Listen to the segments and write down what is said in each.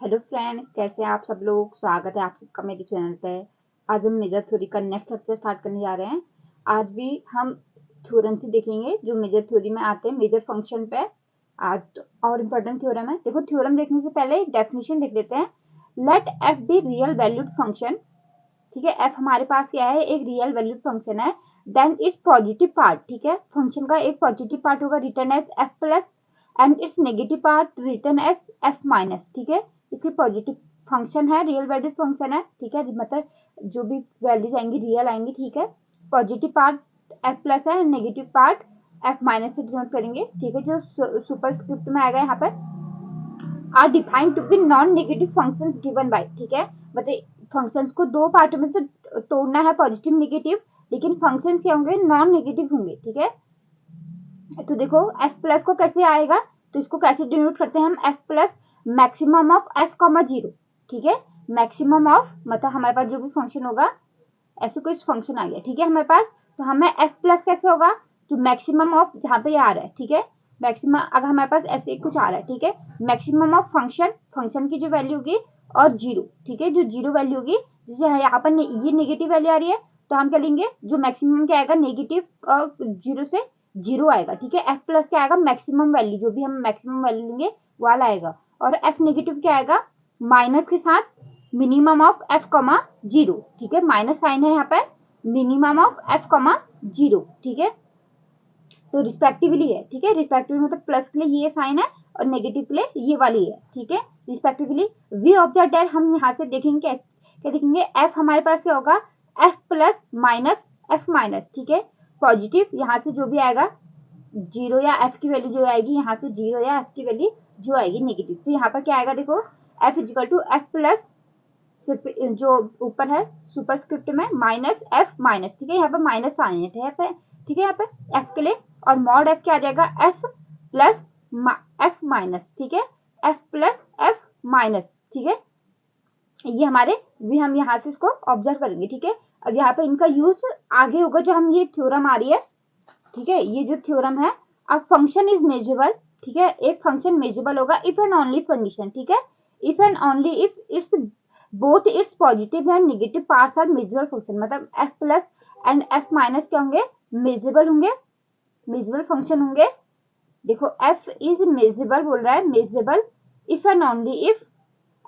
Hello friends, कैसे हैं आप सब लोग। स्वागत है आप सबका मेरे चैनल पे। आज हम मेजर थ्योरी का नेक्स्ट लेक्चर स्टार्ट करने जा रहे हैं। आज भी हम थ्योरम से देखेंगे जो मेजर थ्योरी में आते हैं, मेजर फंक्शन पे। आज तो और इम्पोर्टेंट थ्योरम है। देखो, थ्योरम देखने से पहले डेफिनेशन देख लेते हैं। Let f be real valued function. ठीक है, एफ हमारे पास क्या है, एक रियल वैल्यूड फंक्शन है। देन इट्स पॉजिटिव पार्ट, ठीक है, फंक्शन का एक पॉजिटिव पार्ट होगा written as f plus, and its negative part written as f minus. ठीक है, इसकी पॉजिटिव फंक्शन है, रियल वैल्यूड फंक्शन है। ठीक है, मतलब जो भी वैल्यूज आएंगी रियल आएंगी। ठीक है, पॉजिटिव पार्ट एफ प्लस है, नेगेटिव पार्ट एफ माइनस से डिनोट करेंगे। ठीक है, जो सुपरस्क्रिप्ट में आएगा यहाँ पर are defined to be non negative functions given by. ठीक है, मतलब फंक्शंस को दो पार्टों में से तोड़ना है, पॉजिटिव नेगेटिव, लेकिन फंक्शंस क्या होंगे, नॉन नेगेटिव होंगे। ठीक है, तो देखो एफ प्लस को कैसे आएगा, तो इसको कैसे डिनोट करते हैं हम, F plus maximum of F comma zero. ठीक है, मैक्सिमम ऑफ मतलब हमारे पास जो भी फंक्शन होगा, ऐसे कुछ फंक्शन आ गया। ठीक है हमारे पास, तो हमें एफ प्लस कैसे होगा, जो मैक्सिमम ऑफ जहाँ पे आ रहा है। ठीक है, मैक्सिमम अगर हमारे पास ऐसे कुछ आ रहा है। ठीक है, मैक्सिमम ऑफ फंक्शन, फंक्शन की जो वैल्यू होगी और जीरो। ठीक है, जो जीरो वैल्यू होगी, जैसे यहाँ पर ये नेगेटिव वैल्यू आ रही है, तो हम क्या लेंगे, जो मैक्सिमम क्या आएगा, नेगेटिव और जीरो से जीरो आएगा। ठीक है, एफ प्लस क्या आएगा, मैक्सिमम वैल्यू, जो भी हम मैक्सिमम वैल्यू लेंगे वाला आएगा। और एफ नेगेटिव क्या आएगा, माइनस के साथ minimum of F comma zero. ठीक है, माइनस साइन है यहाँ पर, minimum of F comma zero. ठीक है, तो रिस्पेक्टिवली है। ठीक है, रिस्पेक्टिवली मतलब प्लस के लिए ये साइन है और नेगेटिव के लिए ये वाली है। ठीक है, रिस्पेक्टिवली वी ऑब्जर्व दैट, हम यहाँ से देखेंगे क्या देखेंगे, एफ हमारे पास क्या होगा, F plus minus F minus. ठीक है, पॉजिटिव यहाँ से जो भी आएगा जीरो या एफ की वैल्यू जो आएगी, यहाँ से जीरो या एफ की वैल्यू जो आएगी नेगेटिव, तो यहाँ पर क्या आएगा, देखो f is equal to f plus, जो ऊपर है सुपरस्क्रिप्ट में माइनस एफ माइनस। ठीक है, यहाँ पर माइनस साइन है यहाँ पे। ठीक है, यहाँ पे एफ के लिए, और मॉड एफ क्या आ जाएगा, एफ प्लस एफ माइनस। ठीक है, एफ प्लस एफ माइनस। ठीक है, ये हमारे भी हम यहाँ से इसको ऑब्जर्व करेंगे। ठीक है, अब यहाँ पे इनका यूज आगे होगा, जो हम ये थ्योरम आ रही है। ठीक है, ये जो थ्योरम है, अब फंक्शन इज मेजरेबल। ठीक है, एक फंक्शन मेजरेबल होगा इफ एंड ओनली कंडीशन। ठीक है, if and only if its both its positive and negative parts are measurable function, मतलब f plus and f minus क्या होंगे, मेजरेबल होंगे, मेजरेबल फंक्शन होंगे। देखो एफ इज मेजरेबल बोल रहा है, measurable if and only if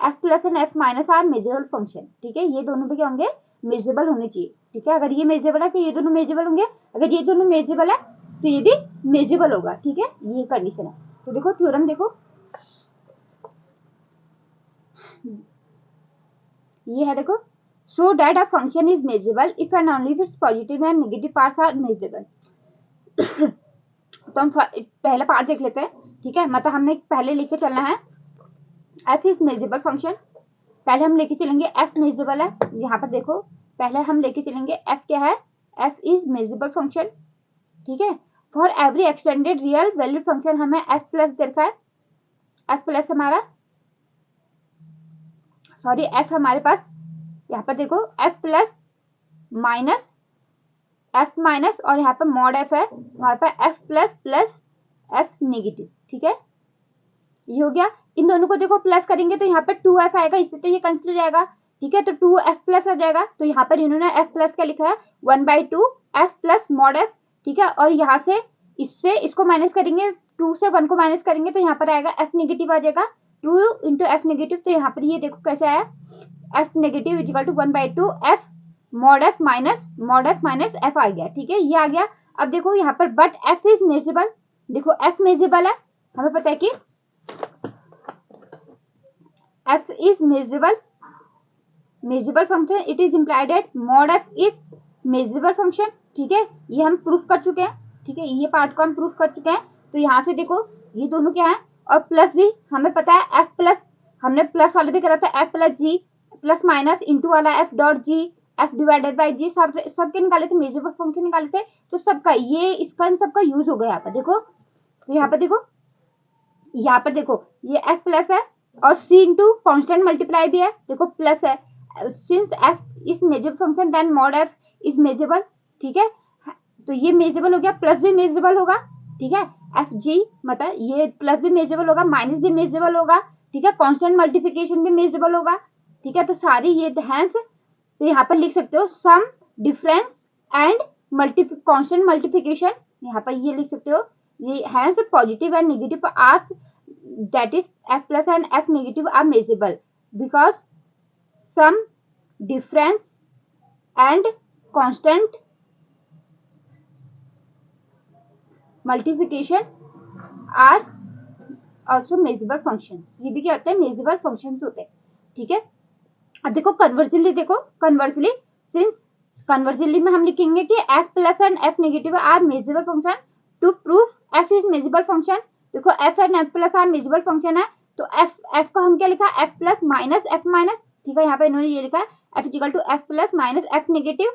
f plus and f minus are measurable function. ठीक है, ये दोनों पे क्या होंगे, मेजरेबल होने चाहिए। ठीक है, अगर ये मेजरेबल है तो ये दोनों मेजरेबल होंगे, अगर ये दोनों मेजरेबल है तो ये भी मेजरेबल होगा। ठीक है, ये कंडीशन है। तो देखो थ्योरम देखो, ये है देखो, so that a function is measurable if and only if its positive and negative parts are measurable. तो हम पहला पार्ट देख लेते हैं। ठीक है, मतलब हमने पहले लेके चलना है एफ इज मेजरेबल फंक्शन। पहले हम लेके चलेंगे एफ मेजरेबल है, यहाँ पर देखो पहले हम लेके चलेंगे एफ क्या है, एफ इज मेजरेबल फंक्शन। ठीक है, for every extended real valued function हमें एफ प्लस देखा है, एफ प्लस हमारा, सॉरी एफ हमारे पास यहाँ पर देखो F plus minus F minus, और यहाँ पर मॉड एफ है, वहां पर F plus plus F negative. ठीक है, ये हो गया। इन दोनों को देखो प्लस करेंगे तो यहाँ पर 2f आएगा, इससे तो ये कैंसिल हो जाएगा। ठीक है, तो 2f प्लस आ जाएगा, तो यहाँ पर इन्होंने f प्लस क्या लिखा है, 1/2 f प्लस मॉड f। ठीक है, और यहाँ से इससे इसको माइनस करेंगे, 2 से 1 को माइनस करेंगे तो यहाँ पर आएगा f नेगेटिव आ जाएगा, 2 इंटू एफ नेगेटिव। तो यहाँ पर ये देखो कैसे आया, f negative is equal to 1/2 f mod f minus f आ गया। ठीक है, ये आ गया। अब देखो यहाँ पर बट f इज मेजरेबल, देखो f मेजरेबल है, हमें पता है कि f is measurable function, it is implied that mod f is measurable function। ठीक है, ये हम प्रूफ कर चुके हैं। ठीक है, ये पार्ट को हम प्रूफ कर चुके हैं। तो यहाँ से देखो ये दोनों क्या है, और प्लस भी हमें पता है, f प्लस हमने प्लस वाले भी करा था, f plus g plus minus into वाला f dot g, f divided by g, सबके निकाले थे, मेजरेबल फंक्शन निकाले थे, तो सबका ये इसका इन सबका यूज हो गया यहाँ पर। देखो तो यहाँ पर देखो, यहाँ पर देखो ये f प्लस है और c इंटू कॉन्स्टेंट मल्टीप्लाई भी है, देखो प्लस है, since f is measurable function then mod f is measurable. ठीक है, तो ये मेजरेबल हो गया, प्लस भी मेजरेबल होगा। ठीक है, एफ जी मतलब ये प्लस भी मेजरेबल होगा, माइनस भी मेजरेबल होगा, ठीक है। कांस्टेंट मल्टीप्लिकेशन भी मेजरेबल होगा, ठीक है। तो सारी ये हैंस, तो यहाँ पर लिख सकते हो sum, difference and constant multiplication, यहाँ पर ये लिख सकते हो। ये hence positive and negative are, that is f plus and f negative are measurable because sum, difference and constant multiplication are also measurable function. ये भी क्या होते हैं, मेजरेबल फंक्शन होते हैं, ठीक है। अब देखो कन्वर्जली, देखो कन्वर्जली, सिंस कन्वर्जली में हम लिखेंगे कि f plus and f negative are measurable function to proof f is measurable function. देखो f and f plus are measurable function है, तो f को हम क्या लिखा, f plus minus f minus, ठीक है। यहाँ पे इन्होंने ये लिखा है f equal to f plus minus f negative,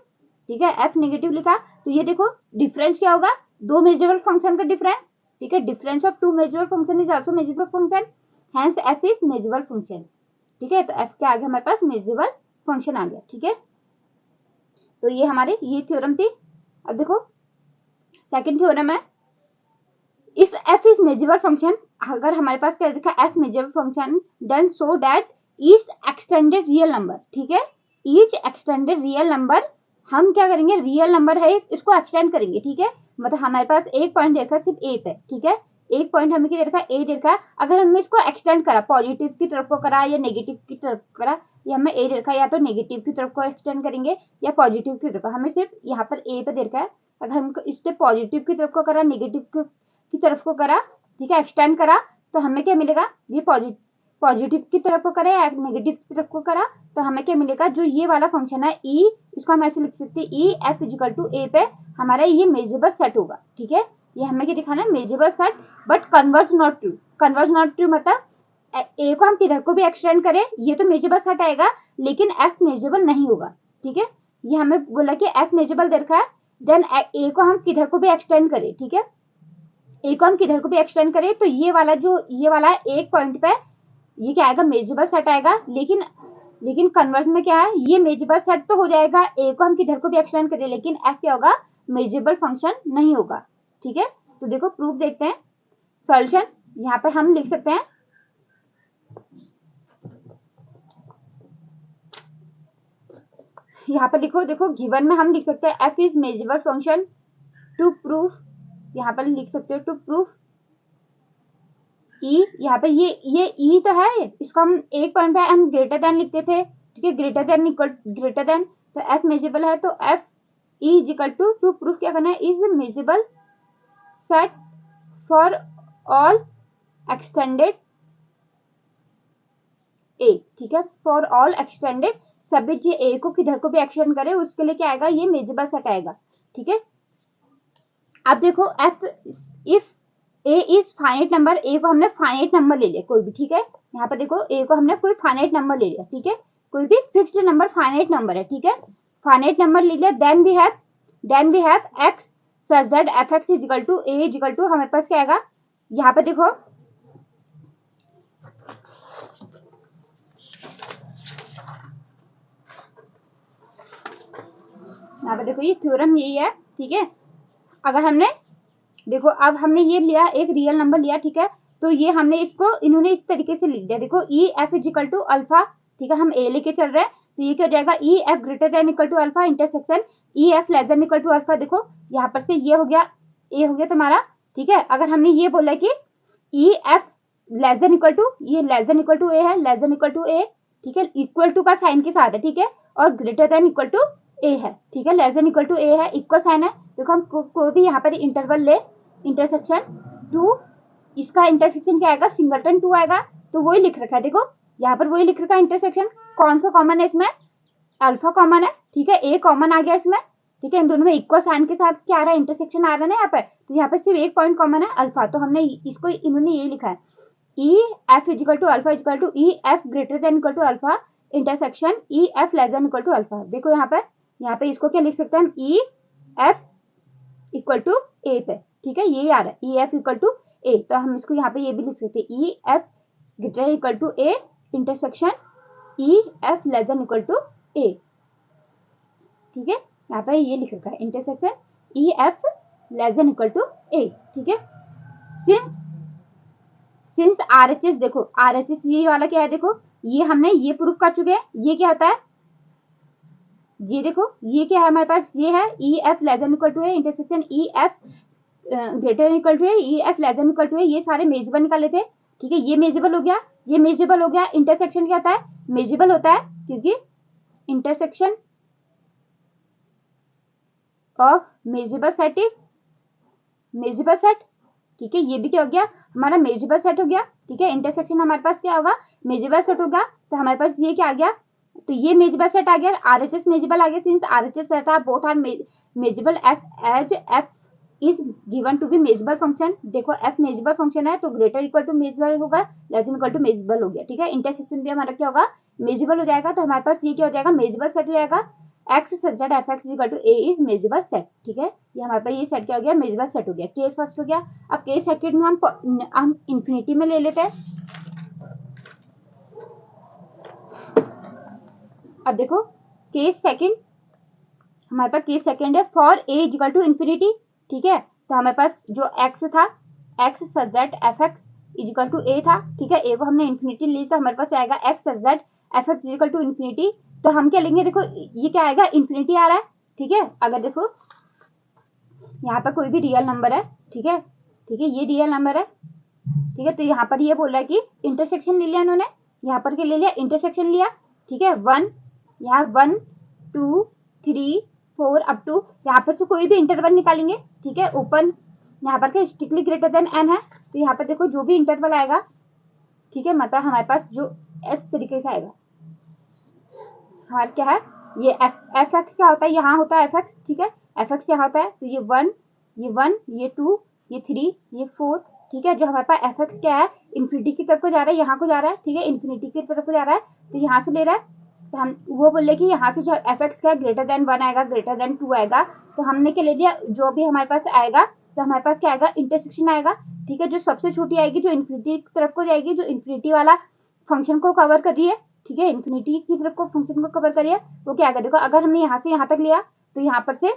ठीक है, f नेगेटिव लिखा। तो ये देखो डिफरेंस क्या होगा, दो मेजरेबल फंक्शन का डिफरेंस, ठीक है। Difference of two measurable function is also measurable function, hence f is measurable function, ठीक है। तो f के आगे हमारे पास मेजरेबल फंक्शन आ गया, ठीक है। तो ये हमारे ये थ्योरम थी। अब देखो सेकंड थ्योरम है, if f is measurable function, अगर हमारे पास क्या लिखा f measurable function, then so that each extended real number, ठीक है, ईच एक्सटेंडेड रियल नंबर, हम क्या करेंगे, रियल नंबर है इसको एक्सटेंड करेंगे, ठीक है। मतलब हमारे पास एक पॉइंट दे रखा सिर्फ a पे, ठीक है, एक पॉइंट हमें क्या दे रखा, a दे रखा। अगर हमने इसको एक्सटेंड करा, पॉजिटिव की तरफ को करा या नेगेटिव की तरफ करा, ये हमें a दे रखा, या तो नेगेटिव की तरफ को एक्सटेंड करेंगे या पॉजिटिव की तरफ, हमें सिर्फ यहाँ पर a पे दे रखा है। अगर हम इससे पॉजिटिव की तरफ को करा, नेगेटिव की तरफ को करा, ठीक है, एक्सटेंड करा, तो हमें क्या मिलेगा, ये पॉजिटिव की तरफ को करा या नेगेटिव की तरफ को करा, तो हमें क्या मिलेगा, जो ये वाला फंक्शन है e, इसको हम ऐसे लिख सकते हैं E F is equal to a पे हमारा ये मेजरेबल सेट होगा, ठीक है। ये हमें क्या दिखाना है, measurable set, but converse not true. Converse not true मतलब ए को हम किधर को भी एक्सटेंड करें ये तो मेजरेबल सेट आएगा, लेकिन एफ मेजरेबल नहीं होगा, ठीक है। ये हमें बोला कि एफ मेजरेबल दे रखा है, देन ए को हम किधर को भी एक्सटेंड करें, ठीक है, ए को हम किधर को भी एक्सटेंड करें, तो ये वाला जो ये वाला है एक पॉइंट पे ये क्या आएगा, मेजरेबल सेट आएगा। लेकिन कन्वर्स में क्या है, ये मेजरेबल सेट तो हो जाएगा, ए को हम किधर को भी एक्सटेंड करें, लेकिन एफ क्या होगा, मेजरेबल फंक्शन नहीं होगा, ठीक है। तो देखो प्रूफ देखते हैं, सॉल्यूशन यहाँ पे हम लिख सकते हैं, यहाँ पे देखो गिवन में हम लिख सकते हैं f is measurable function to proof, यहाँ पर लिख सकते हो टू प्रूफ ई, यहाँ पे ये ई तो है, इसको हम एक पॉइंट पे हम ग्रेटर देन लिखते थे, ठीक है, greater than equal greater than, तो एफ मेजरेबल है, तो f e is equal to proof क्या करना है, is measurable set for all extended a, ठीक है, फॉर ऑल एक्सटेंडेड, सभी जो ए को किधर को भी एक्सटेंड करे उसके लिए क्या आएगा, ये मेजरेबल सेट आएगा, ठीक है। अब देखो f, if a is finite number, a को हमने फाइनाइट नंबर ले लिया कोई भी, ठीक है, यहाँ पर देखो ए को हमने कोई फाइनाइट नंबर ले लिया, ठीक है, कोई भी फिक्स्ड नंबर फाइनाइट नंबर है, ठीक है, फाइनाइट नंबर ले लिया, then we have x such that f x is equal to a is equal to, हमारे पास क्या आएगा, यहाँ पे देखो ये थ्योरम यही है, ठीक है। अगर हमने देखो अब हमने ये लिया एक रियल नंबर लिया, ठीक है, तो ये हमने इसको इन्होंने इस तरीके से लिख दिया, देखो e f is equal to alpha, ठीक है, हम ए लेके चल रहे हैं, तो ये क्या हो जाएगा, e F greater than equal to alpha intersection e F less than equal to alpha. देखो यहाँ पर से ये हो गया, ए हो गया तुम्हारा, ठीक है। अगर हमने ये बोला कि e F less than equal to, ये लेस देन इक्वल टू ए है, less than equal to a, ठीक है, इक्वल टू का साइन के साथ है, ठीक है, और ग्रेटर देन इक्वल टू ए है, ठीक है, लेस देन इक्वल टू ए है, इक्वल साइन है। देखो हम कोई भी यहाँ पर इंटरवल ले, इंटरसेक्शन टू, इसका इंटरसेक्शन क्या आएगा, सिंगलटन टू आएगा, तो वही लिख रखा है, देखो यहाँ पर वही लिख रखा है इंटरसेक्शन, कौन सा कॉमन है इसमें, अल्फा कॉमन है, ठीक है, ए कॉमन आ गया इसमें, ठीक है, इन दोनों में इक्वल साइन के साथ क्या आ रहा है, इंटरसेक्शन आ रहा है ना यहाँ पर, तो यहाँ पर सिर्फ एक पॉइंट कॉमन है अल्फा, तो हमने इसको इन्होंने ये लिखा है E F is equal to alpha is equal to e F greater than equal to alpha intersection e F less than equal to alpha. देखो यहाँ पे इसको क्या लिख सकते हैं हम, e F equal to a पे, ठीक है, ये आ रहा है E F equal to a, तो हम इसको यहाँ पे ये भी लिख सकते हैं E F greater equal to a intersection e F less than equal to a, ठीक है, यहाँ पे ये लिख रखा है intersection e F less than equal to a, ठीक है। सिंस आरएचएस, देखो आरएचएस ये वाला क्या है, देखो ये हमने ये प्रूफ कर चुके हैं। ये क्या होता है, ये देखो ये क्या है हमारे पास, ये है E F less than equal to है, intersection e F greater equal to है, E F less than equal to है। ये सारे मेजबल निकाले थे, ठीक है। ये मेजबल हो गया, ये मेजबल हो गया। इंटरसेक्शन क्या होता है, मेजबल होता है, क्योंकि intersection of measurable set is measurable set, ठीक है। ये भी क्या हो गया, हमारा मेजबल सेट हो गया, ठीक है। इंटरसेक्शन हमारे पास क्या होगा, मेजबल सेट होगा। तो हमारे पास ये क्या आ गया, तो ये मेजबल सेट आ गया, आरएचएस मेजबल आ गया। Since RHS set are both are measurable as f is given to be measurable function. देखो एफ मेजबल फंक्शन है तो ग्रेटर इक्वल टू मेजबल होगा, less than equal to measurable हो गया, ठीक है। इंटरसेक्शन भी हमारा क्या होगा, मेजबल हो जाएगा। तो हमारे पास ये क्या हो जाएगा, मेजबल सेट हो जाएगा। X such that f x equal to a is measurable set, ठीक है। ये हमारे पास ये सेट क्या हो गया, मेजबल सेट हो गया। केस फर्स्ट हो गया। अब केस सेकंड में हम इंफिनिटी में ले लेते हैं। अब देखो केस सेकंड, हमारे पास केस सेकंड है for a is equal to infinity, ठीक है। तो हमारे पास जो एक्स था, x such that f x is equal to a था, ठीक है। ए को हमने इंफिनिटी ली तो हमारे पास आएगा f such that f x is equal to infinity. तो हम क्या लेंगे, देखो ये क्या आएगा, इंफिनिटी आ रहा है, ठीक है। अगर देखो यहाँ पर कोई भी रियल नंबर है, ठीक है, ठीक है, ये रियल नंबर है, ठीक है। तो यहाँ पर ये बोल रहा है कि इंटरसेक्शन ले लिया इन्होंने, यहाँ पर क्या ले लिया, इंटरसेक्शन लिया, ठीक है। वन, यहाँ 1 2 3 4 अप टू यहाँ पर से कोई भी इंटरवल निकालेंगे, ठीक है। ओपन यहाँ पर क्या स्ट्रिक्टली ग्रेटर देन एन है, तो यहाँ पर देखो जो भी इंटरवल आएगा, ठीक है, मतलब हमारे पास जो इस तरीके से आएगा, हमारा क्या है, ये एफ एक्स क्या होता है, यहाँ होता है एफ एक्स, ठीक है। एफ एक्स यहाँ होता है, तो ये 1 ये 2 ये 3 ये 4, ठीक है। जो हमारे पास एफ एक्स क्या है, इन्फिनिटी की तरफ को जा रहा है, यहाँ को जा रहा है, ठीक है, इन्फिनिटी की तरफ को जा रहा है, तो यहाँ से ले रहा है। तो हम वो बोले कि यहाँ से जो एफ एक्स का ग्रेटर देन 1 आएगा, ग्रेटर देन 2 आएगा, तो हमने क्या ले लिया, जो भी हमारे पास आएगा, तो हमारे पास क्या आएगा, इंटरसेक्शन आएगा, ठीक है। जो सबसे छोटी आएगी, जो इन्फिनिटी की तरफ को जाएगी, जो इन्फिनिटी वाला फंक्शन को कवर कर रही है, ठीक है, इन्फिनिटी की तरफ को फंक्शन को कवर करिए, वो क्या आएगा, देखो अगर हमने यहाँ से यहाँ तक लिया, तो यहाँ पर से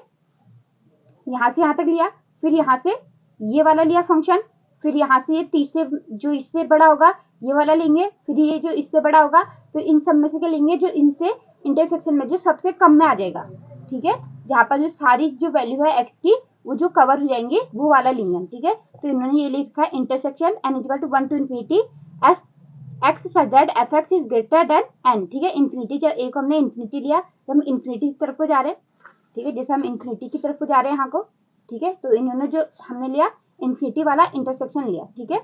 यहाँ तक लिया, फिर यहाँ से ये वाला लिया फंक्शन, फिर यहाँ से ये तीसरे जो इससे बड़ा होगा ये वाला लेंगे, फिर ये जो इससे बड़ा होगा, तो इन सब में से क्या लेंगे, जो इनसे इंटरसेक्शन में जो सबसे कम में आ जाएगा, ठीक है। जहाँ पर जो सारी जो वैल्यू है एक्स की वो जो कवर हो जाएंगे वो वाला लेंगे, ठीक है। तो इन्होंने ये लिखा है intersection n equal to 1 to infinity f x such that f x is greater than n, ठीक है। इंफिनिटी जब एक हमने इंफिनिटी लिया तो हम इंफिनिटी की तरफ को जा रहे हैं, ठीक है, जैसे हम इंफिनिटी की तरफ को जा रहे हैं यहाँ को, ठीक है। तो इन्होंने जो हमने लिया इंफिनिटी वाला इंटरसेक्शन लिया, ठीक है।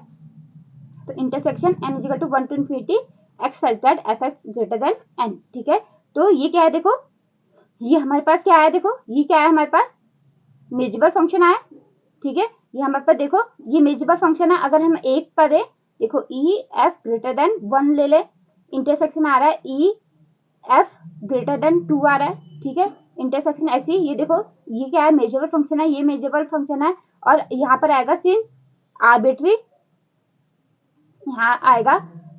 तो intersection n equal to 1 to infinity x such that f x greater than n, ठीक है। तो ये क्या है, देखो ये हमारे पास क्या है, देखो ये क्या है, हमारे पास मेजरेबल फंक्शन आया, ठीक है। ये हमारे पास देखो ये मेजरेबल फंक्शन है। अगर हम एक करें, देखो ई एफ ग्रेटर देन 1 ले ले, इंटरसेक्शन आ रहा है ई एफ ग्रेटर देन 2 आ रहा है, ठीक है। इंटरसेक्शन ऐसे ही, ये देखो ये क्या है, मेजरेबल फंक्शन है, ये मेजरेबल फंक्शन है, और यहाँ पर आएगा सिंस आर्बिट्री, यहाँ आएगा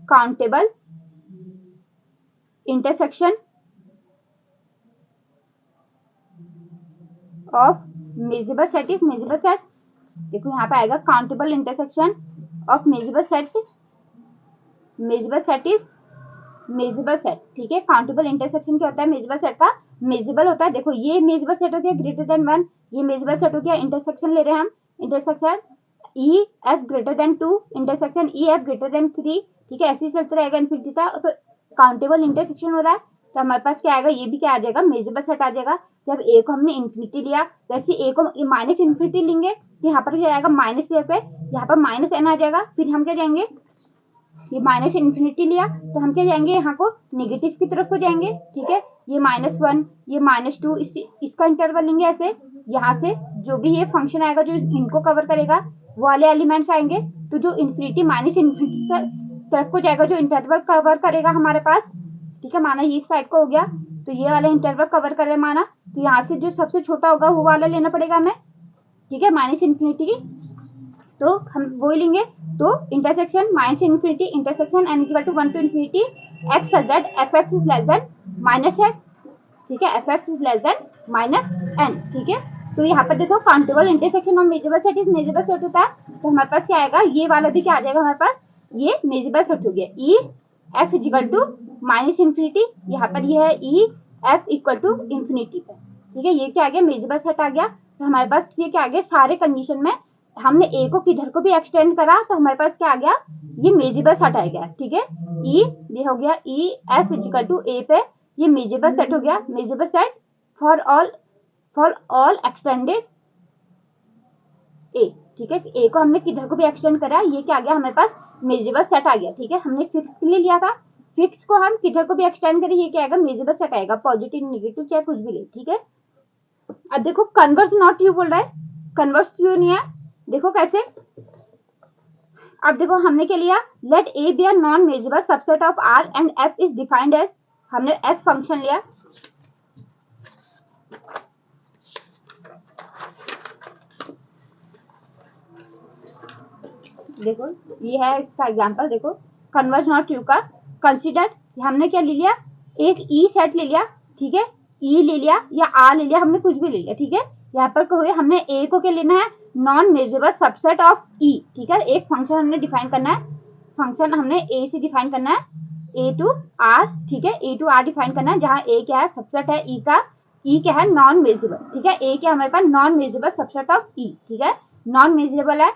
countable intersection of measurable set is measurable set. देखो यहाँ पे आएगा countable intersection of measurable set, measurable set is measurable set, ठीक है। काउंटेबल इंटरसेक्शन क्या होता है, मेजरेबल सेट का मेजरेबल होता है। देखो ये मेजरेबल सेट हो गया ग्रेटर देन 1, ये मेजरेबल सेट हो गया, इंटरसेक्शन ले रहे हैं हम, intersection e F greater then 2, intersection e F greater then 3, ठीक है। ऐसे ही चलते रहेगा इन्फिनिटी तक। तो काउंटेबल इंटरसेक्शन हो रहा है, तो हमारे पास क्या आएगा, ये भी क्या आ जाएगा, मेजरेबल सेट आ जाएगा। जब ए को हमने इन्फिनिटी लिया, वैसे ए को माइनस इन्फिनिटी लेंगे, तो यहाँ पर क्या आएगा, माइनस पे यहाँ पर माइनस एन आ जाएगा। फिर हम क्या जाएंगे, ये माइनस इन्फिनिटी लिया तो हम क्या जाएंगे, यहाँ को नेगेटिव की तरफ को जाएंगे, ठीक है। ये -1 ये -2 इसका इंटरवल लेंगे ऐसे, यहाँ से जो भी ये फंक्शन आएगा जो इनको कवर करेगा वो वाले एलिमेंट्स आएंगे। तो जो इन्फिनिटी माइनस इन्फिनिटी तरफ को जाएगा, जो इंटरवल कवर करेगा हमारे पास, ठीक है, माना ये इस साइड को हो गया, तो ये वाला इंटरवल कवर कर रहे माना, तो यहाँ से जो सबसे छोटा होगा वो वाला लेना पड़ेगा हमें, ठीक है, माइनस इन्फिनिटी की, तो हम वो ही लेंगे। तो intersection minus infinity intersection n equal to 1 to infinity x such that f x is less than minus है, ठीक है, f x is less than minus n, ठीक है। तो यहाँ पर देखो countable intersection of measurable set is measurable set होता है, तो हमारे पास क्या आएगा, ये वाला भी क्या आ जाएगा हमारे पास, ये मेजरेबल सेट हो गया। E F is equal to minus infinity, यहाँ पर ये है E F equal to infinity पे, ठीक है। ये क्या आ गया, मेजरेबल सेट आ गया। तो हमारे पास ये क्या आ गया, सारे कंडीशन में हमने ए को किधर को भी एक्सटेंड करा तो हमारे पास क्या आ गया, ये मेजरेबल सेट आ गया, ठीक है। ई ये हो गया E F is equal to a पे, ये मेजरेबल सेट हो गया, measurable set for all extended a, ठीक है। ए को हमने किधर को भी एक्सटेंड करा, ये क्या आ गया हमारे पास, मेजरेबल सेट आ गया, ठीक है। हमने फिक्स के लिए लिया था, फिक्स को हम किधर को भी एक्सटेंड करें, ये क्या आएगा, मेजरेबल सेट आएगा, पॉजिटिव नेगेटिव चाहे कुछ भी ले, ठीक है। अब देखो कन्वर्स नॉट ट्रू बोल रहा है, कन्वर्स ट्रू नहीं है, देखो कैसे। अब देखो हमने क्या लिया, let A be a non measurable subset of R and F is defined as, हमने एफ फंक्शन लिया, देखो ये है इसका एग्जांपल, देखो कन्वर्स नॉट ट्रू का कंसीडर, हमने क्या ले लिया, एक ई सेट ले लिया, ठीक है, ई ले लिया या आर ले लिया, हमने कुछ भी ले लिया, ठीक है। यहाँ पर कहो हमने ए को क्या लेना है, non measurable subset of E, ठीक है। एक फंक्शन हमने डिफाइन करना है, फंक्शन हमने ए से डिफाइन करना है, ए टू आर, ठीक है, ए टू आर डिफाइन करना है, जहाँ ए क्या है, सबसेट है ई का, ई क्या है, नॉन मेजरेबल, ठीक है। ए क्या हमारे पास, non measurable subset of E, ठीक है, नॉन मेजरेबल है,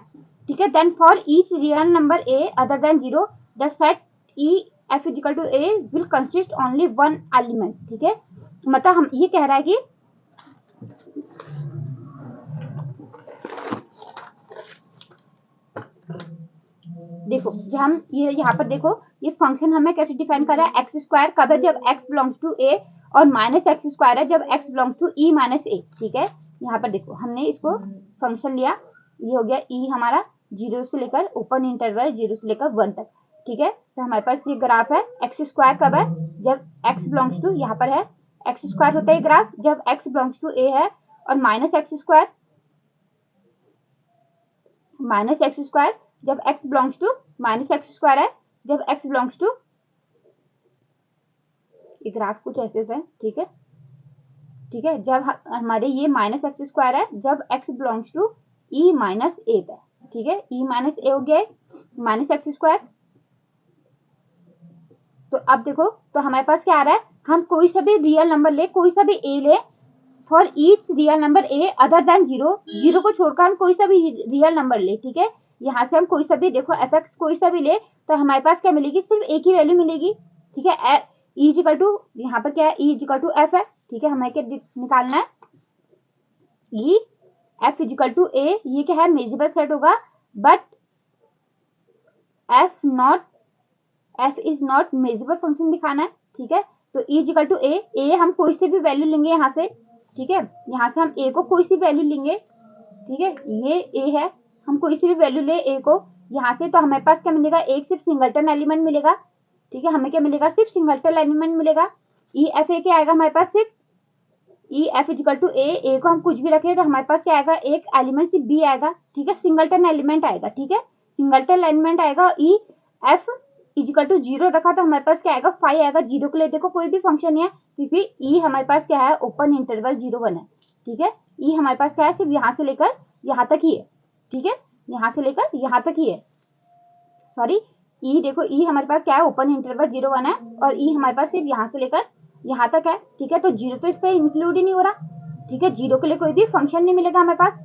ठीक है। Then for each real number A other than 0 the set E F is equal to A will consist only one element, ठीक है। मतलब हम ये कह रहा है कि देखो जब हम ये यहाँ पर देखो ये फंक्शन हमें कैसे डिफाइन कर रहा है, एक्स स्क्वायर कब है, जब एक्स बिलोंग्स टू ए, और माइनस एक्स स्क्वायर है जब x belongs to e minus a, ठीक है। यहाँ पर देखो हमने इसको फंक्शन लिया, ये हो गया ई हमारा 0 से लेकर ओपन इंटरवल 0 से लेकर 1 तक, ठीक है। तो हमारे पास ये ग्राफ है, एक्स स्क्वायर कब है, जब एक्स बिलोंग्स टू, यहाँ पर है एक्स स्क्वायर होता है ग्राफ जब एक्स बिलोंग्स टू ए है, और माइनस एक्स स्क्वायर जब x belongs to minus x square है, जब x बिलोंग्स टू, ये ग्राफ कुछ ऐसे है, ठीक है, ठीक है। जब हमारे ये माइनस एक्स स्क्वायर है जब x belongs to e minus a पे, ठीक है, e माइनस ए हो गया माइनस एक्स स्क्वायर। तो अब देखो तो हमारे पास क्या आ रहा है, हम कोई सा भी रियल नंबर ले, कोई सा भी ए ले, for each real number A other than 0, 0 को छोड़कर हम कोई सा भी रियल नंबर ले, ठीक है। यहाँ से हम कोई सा भी देखो एफ एक्स कोई सा भी ले तो हमारे पास क्या मिलेगी, सिर्फ एक ही वैल्यू मिलेगी, ठीक है। ई इजिकल टू, यहाँ पर क्या है, ई इजिकल टू एफ है, ठीक है। हमें क्या निकालना है, ई एफ इजिकल टू ए, ये क्या है, मेजरेबल सेट होगा, but F is not measurable function दिखाना है, ठीक है। तो ई इजिकल टू ए हम कोई से भी वैल्यू लेंगे यहाँ से, ठीक है, यहाँ से हम ए को कोई सी वैल्यू लेंगे, ठीक है, ये ए है, हम कोई सी भी वैल्यू ले ए को यहाँ से, तो हमारे पास क्या मिलेगा, एक सिर्फ सिंगलटन एलिमेंट मिलेगा, ठीक है। हमें क्या मिलेगा, सिर्फ सिंगलटन एलिमेंट मिलेगा। ई एफ ए क्या आएगा हमारे पास, सिर्फ ई एफ इजिकल टू ए को हम कुछ भी रखें तो हमारे पास क्या आएगा, एक एलिमेंट सिर्फ बी आएगा, ठीक है, सिंगलटन एलिमेंट आएगा, ठीक है, सिंगलटन एलिमेंट आएगा। ई एफ इजिकल टू 0 रखा तो हमारे पास क्या आएगा, 5 आएगा। 0 के लिए देखो कोई भी फंक्शन है, क्योंकि ई हमारे पास क्या है, ओपन इंटरवल 0 1 है, ठीक है। ई हमारे पास क्या है, सिर्फ यहाँ से लेकर यहाँ तक ही है, ठीक है, यहाँ से लेकर यहाँ तक ही है, सॉरी, ई देखो ई हमारे पास क्या है, ओपन इंटरवल 0 1 है, और ई हमारे पास सिर्फ यहाँ से लेकर यहाँ तक है, ठीक है। तो 0 तो इस पर इंक्लूड ही नहीं हो रहा, ठीक है, 0 के लिए कोई भी फंक्शन नहीं मिलेगा हमारे पास,